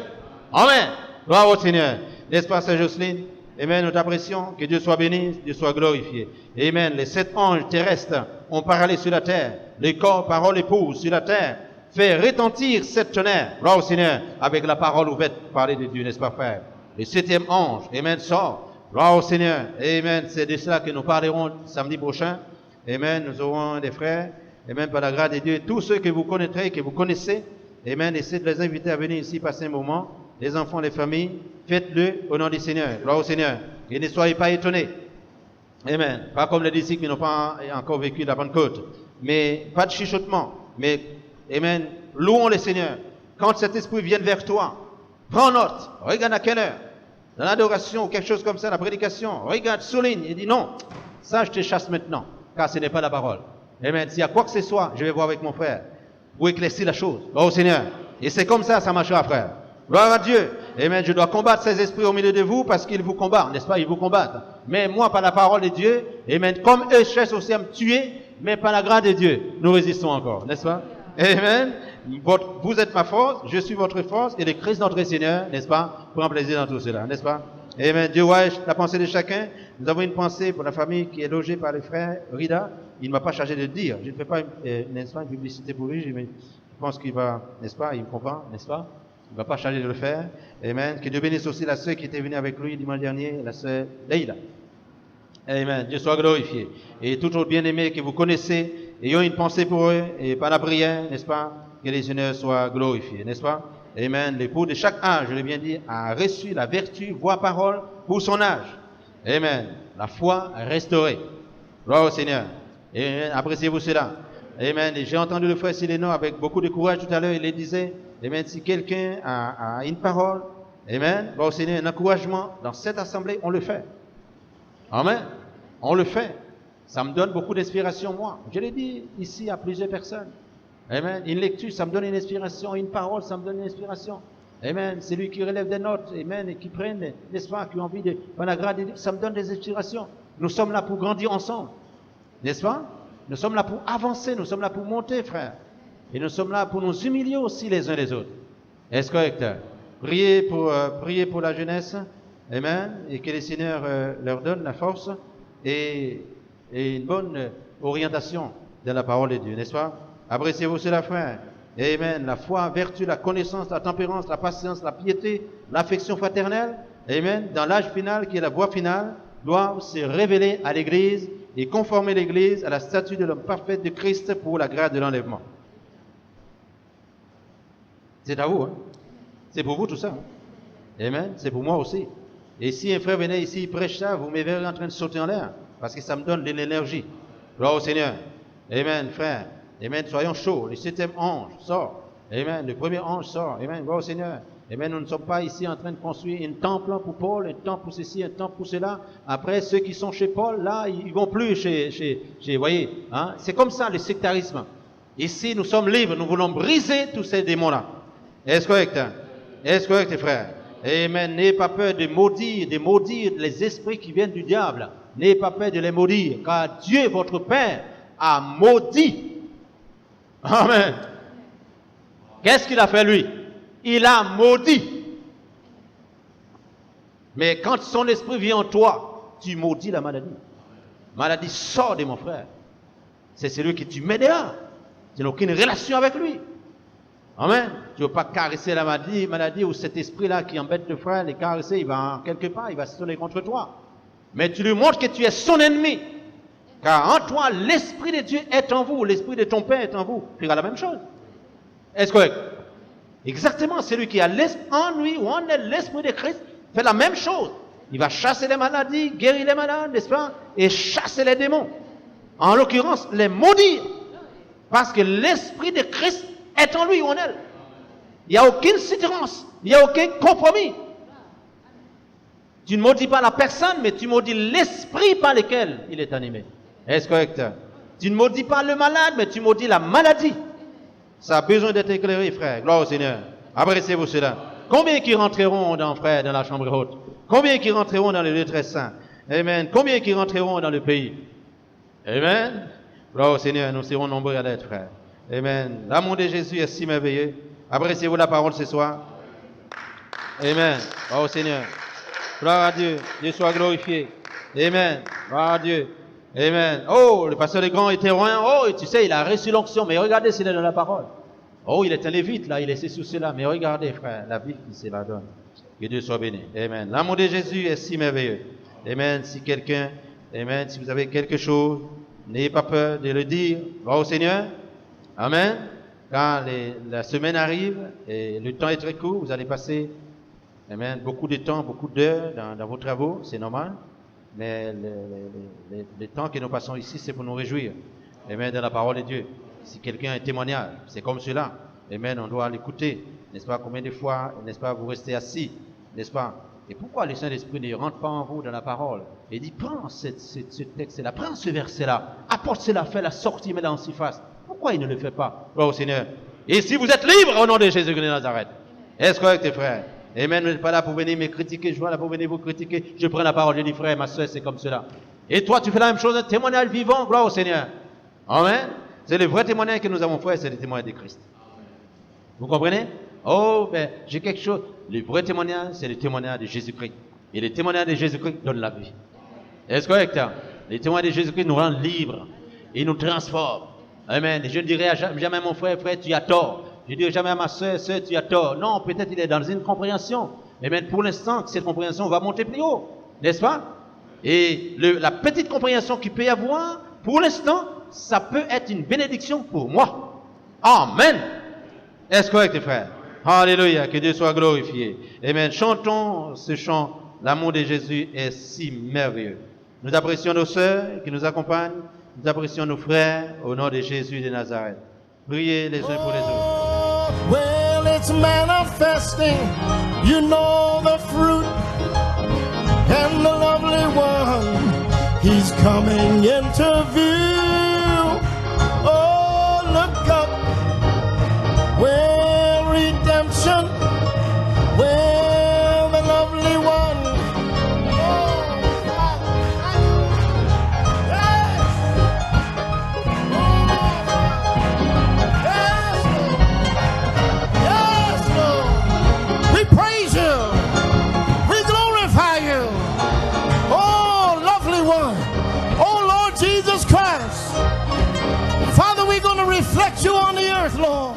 Amen. Gloire au Seigneur. N'est-ce pas, Sœur Jocelyne? Amen. Nous t'apprécions. Que Dieu soit béni, Dieu soit glorifié. Amen. Les 7 anges terrestres ont parlé sur la terre. Les corps, parole, épouse sur la terre. Fait retentir cette tonnerre. Gloire au Seigneur. Avec la parole ouverte. Parler de Dieu, n'est-ce pas, frère? Le 7e ange. Amen. Sort. Gloire au Seigneur. Amen. C'est de cela que nous parlerons samedi prochain. Amen. Nous aurons des frères. Amen. Par la grâce de Dieu. Tous ceux que vous connaîtrez, que vous connaissez. Amen. Essayez de les inviter à venir ici passer un moment. Les enfants, les familles. Faites-le au nom du Seigneur. Gloire au Seigneur. Et ne soyez pas étonnés. Amen. Pas comme les disciples qui n'ont pas encore vécu la Pentecôte. Mais pas de chuchotement. Mais, amen. Louons le Seigneur. Quand cet esprit vient vers toi, prends note. Regarde à quelle heure. Dans l'adoration ou quelque chose comme ça, la prédication. Regarde, souligne. Et dis non. Ça, je te chasse maintenant. Car ce n'est pas la parole. Amen. S'il y a quoi que ce soit, je vais voir avec mon frère. Pour éclaircir la chose. Gloire au Seigneur. Et c'est comme ça, ça marchera, frère. Gloire à Dieu. Amen. Je dois combattre ces esprits au milieu de vous parce qu'ils vous combattent, n'est-ce pas? Ils vous combattent. Mais moi, par la parole de Dieu, amen. Comme eux cherchent aussi à me tuer, mais par la grâce de Dieu, nous résistons encore, n'est-ce pas? Amen. Vous êtes ma force, je suis votre force, et le Christ notre Seigneur, n'est-ce pas? Prend plaisir dans tout cela, n'est-ce pas? Amen. Dieu voit la pensée de chacun. Nous avons une pensée pour la famille qui est logée par les frères Rida. Il ne m'a pas chargé de le dire. Je ne fais pas, n'est-ce pas, une publicité pour lui. Je pense qu'il va, n'est-ce pas, il me comprend, n'est-ce pas? Il ne va pas charger de le faire. Amen. Que Dieu bénisse aussi la sœur qui était venue avec lui dimanche dernier, la sœur Leïla. Amen. Dieu soit glorifié. Et tout autre bien-aimé que vous connaissez, ayons une pensée pour eux, et par la prière, n'est-ce pas? Que les Seigneurs soient glorifiés, n'est-ce pas? Amen. L'époux de chaque âge, je l'ai bien dit, a reçu la vertu, voix, parole pour son âge. Amen. La foi restaurée. Gloire au Seigneur. Et appréciez-vous cela. Amen. Et j'ai entendu le frère Siléno avec beaucoup de courage tout à l'heure. Il disait, amen, si quelqu'un a une parole, amen, gloire au Seigneur, un encouragement dans cette assemblée, on le fait. Amen. On le fait. Ça me donne beaucoup d'inspiration, moi. Je l'ai dit ici à plusieurs personnes. Amen. Une lecture, ça me donne une inspiration. Une parole, ça me donne une inspiration. Amen. C'est lui qui relève des notes. Amen. Et qui prennent, n'est-ce pas, qui ont envie de, par la grâce de Dieu, ça me donne des inspirations. Nous sommes là pour grandir ensemble. N'est-ce pas? Nous sommes là pour avancer. Nous sommes là pour monter, frère. Et nous sommes là pour nous humilier aussi les uns les autres. Est-ce correct? Priez pour la jeunesse. Amen. Et que le Seigneur leur donne la force et une bonne orientation dans la parole de Dieu. N'est-ce pas? Appréciez-vous cela, frère. Amen. La foi, la vertu, la connaissance, la tempérance, la patience, la piété, l'affection fraternelle. Amen. Dans l'âge final, qui est la voie finale, doivent se révéler à l'Église et conformer l'Église à la statue de l'homme parfait de Christ pour la grâce de l'enlèvement. C'est à vous, hein? C'est pour vous tout ça. Hein? Amen. C'est pour moi aussi. Et si un frère venait ici, il prêche ça, vous me verrez en train de sauter en l'air. Parce que ça me donne de l'énergie. Gloire au Seigneur. Amen, frère. Amen. Soyons chauds. Le 7e ange sort. Amen. Le premier ange sort. Amen. Gloire au Seigneur. Amen. Nous ne sommes pas ici en train de construire un temple pour Paul, un temple pour ceci, un temple pour cela. Après, ceux qui sont chez Paul, là, ils ne vont plus chez voyez, hein? C'est comme ça, le sectarisme. Ici, nous sommes libres. Nous voulons briser tous ces démons-là. Est-ce correct? Hein? Est-ce correct, frère? Amen. N'ayez pas peur de maudire les esprits qui viennent du diable. N'ayez pas peur de les maudire, car Dieu, votre Père, a maudit. Amen. Qu'est-ce qu'il a fait, lui? Il a maudit. Mais quand son esprit vient en toi, tu maudis la maladie. Maladie sort de mon frère. C'est celui que tu mets dehors. Tu n'as aucune relation avec lui. Amen. Tu ne veux pas caresser la maladie ou cet esprit-là qui embête le frère, les caresser, il va quelque part, il va se tourner contre toi. Mais tu lui montres que tu es son ennemi. Car en toi, l'esprit de Dieu est en vous, l'esprit de ton Père est en vous. Tu feras la même chose. Est-ce correct? Exactement, celui qui a en lui ou en elle l'esprit de Christ fait la même chose. Il va chasser les maladies, guérir les malades, n'est-ce pas? Et chasser les démons. En l'occurrence, les maudire. Parce que l'esprit de Christ est en lui ou en elle. Il n'y a aucune différence. Il n'y a aucun compromis. Tu ne maudis pas la personne, mais tu maudis l'esprit par lequel il est animé. Est-ce correct? Tu ne maudis pas le malade, mais tu maudis la maladie. Ça a besoin d'être éclairé, frère. Gloire au Seigneur. Appréciez-vous cela. Combien qui rentreront dans la chambre haute? Combien qui rentreront dans le lieu très saint? Amen. Combien qui rentreront dans le pays? Amen. Gloire au Seigneur, nous serons nombreux à l'être, frère. Amen. L'amour de Jésus est si merveilleux. Appréciez-vous la parole ce soir? Amen. Gloire au Seigneur. Gloire à Dieu. Dieu soit glorifié. Amen. Gloire à Dieu. Amen. Oh, le pasteur Legrand était loin. Oh, tu sais, il a reçu l'onction. Mais regardez s'il est dans la parole. Oh, il est un lévite, là. Il est sous cela. Mais regardez, frère, la vie qui se la donne. Que Dieu soit béni. Amen. L'amour de Jésus est si merveilleux. Amen. Si quelqu'un, amen, si vous avez quelque chose, n'ayez pas peur de le dire. Gloire au Seigneur. Amen. Quand la semaine arrive et le temps est très court, vous allez passer, amen, beaucoup de temps, beaucoup d'heures dans vos travaux. C'est normal. Mais le temps que nous passons ici, c'est pour nous réjouir. Amen, dans la parole de Dieu. Si quelqu'un a un témoignage, c'est comme cela. Amen, on doit l'écouter. N'est-ce pas? Combien de fois, n'est-ce pas, vous restez assis? N'est-ce pas? Et pourquoi le Saint-Esprit ne rentre pas en vous dans la parole? Et dit, prends ce texte-là, prends ce verset-là, apporte cela, fais-la sortir, mets-la en surface. Pourquoi il ne le fait pas? Gloire au Seigneur. Et si vous êtes libre au nom de Jésus-Christ de Nazareth, est-ce correct, tes frères? Amen, vous n'êtes pas là pour venir me critiquer, je suis là pour venir vous critiquer. Je prends la parole, je dis, frère, ma soeur, c'est comme cela. Et toi, tu fais la même chose, un témoignage vivant, gloire au Seigneur. Amen. C'est le vrai témoignage que nous avons fait, c'est le témoignage de Christ. Vous comprenez? Oh, ben, j'ai quelque chose. Le vrai témoignage, c'est le témoignage de Jésus-Christ. Et le témoignage de Jésus-Christ donne la vie. Est-ce correct? Le témoignage de Jésus-Christ nous rend libres. Il nous transforme. Amen. Et je ne dirai jamais à mon frère, tu as tort. Je ne dirai jamais à ma soeur, tu as tort. Non, peut-être il est dans une compréhension. Mais même pour l'instant, cette compréhension va monter plus haut. N'est-ce pas? Et la petite compréhension qu'il peut y avoir, pour l'instant, ça peut être une bénédiction pour moi. Amen. Est-ce correct, frère? Alléluia. Que Dieu soit glorifié. Amen. Chantons ce chant. L'amour de Jésus est si merveilleux. Nous apprécions nos sœurs qui nous accompagnent. Nous apprécions nos frères au nom de Jésus de Nazareth. Priez les uns pour les autres. Well, it's manifesting, you know the fruit and the lovely one. He's coming into view. Oh, look up where redemption, where the lovely one. Reflect you on the earth, Lord.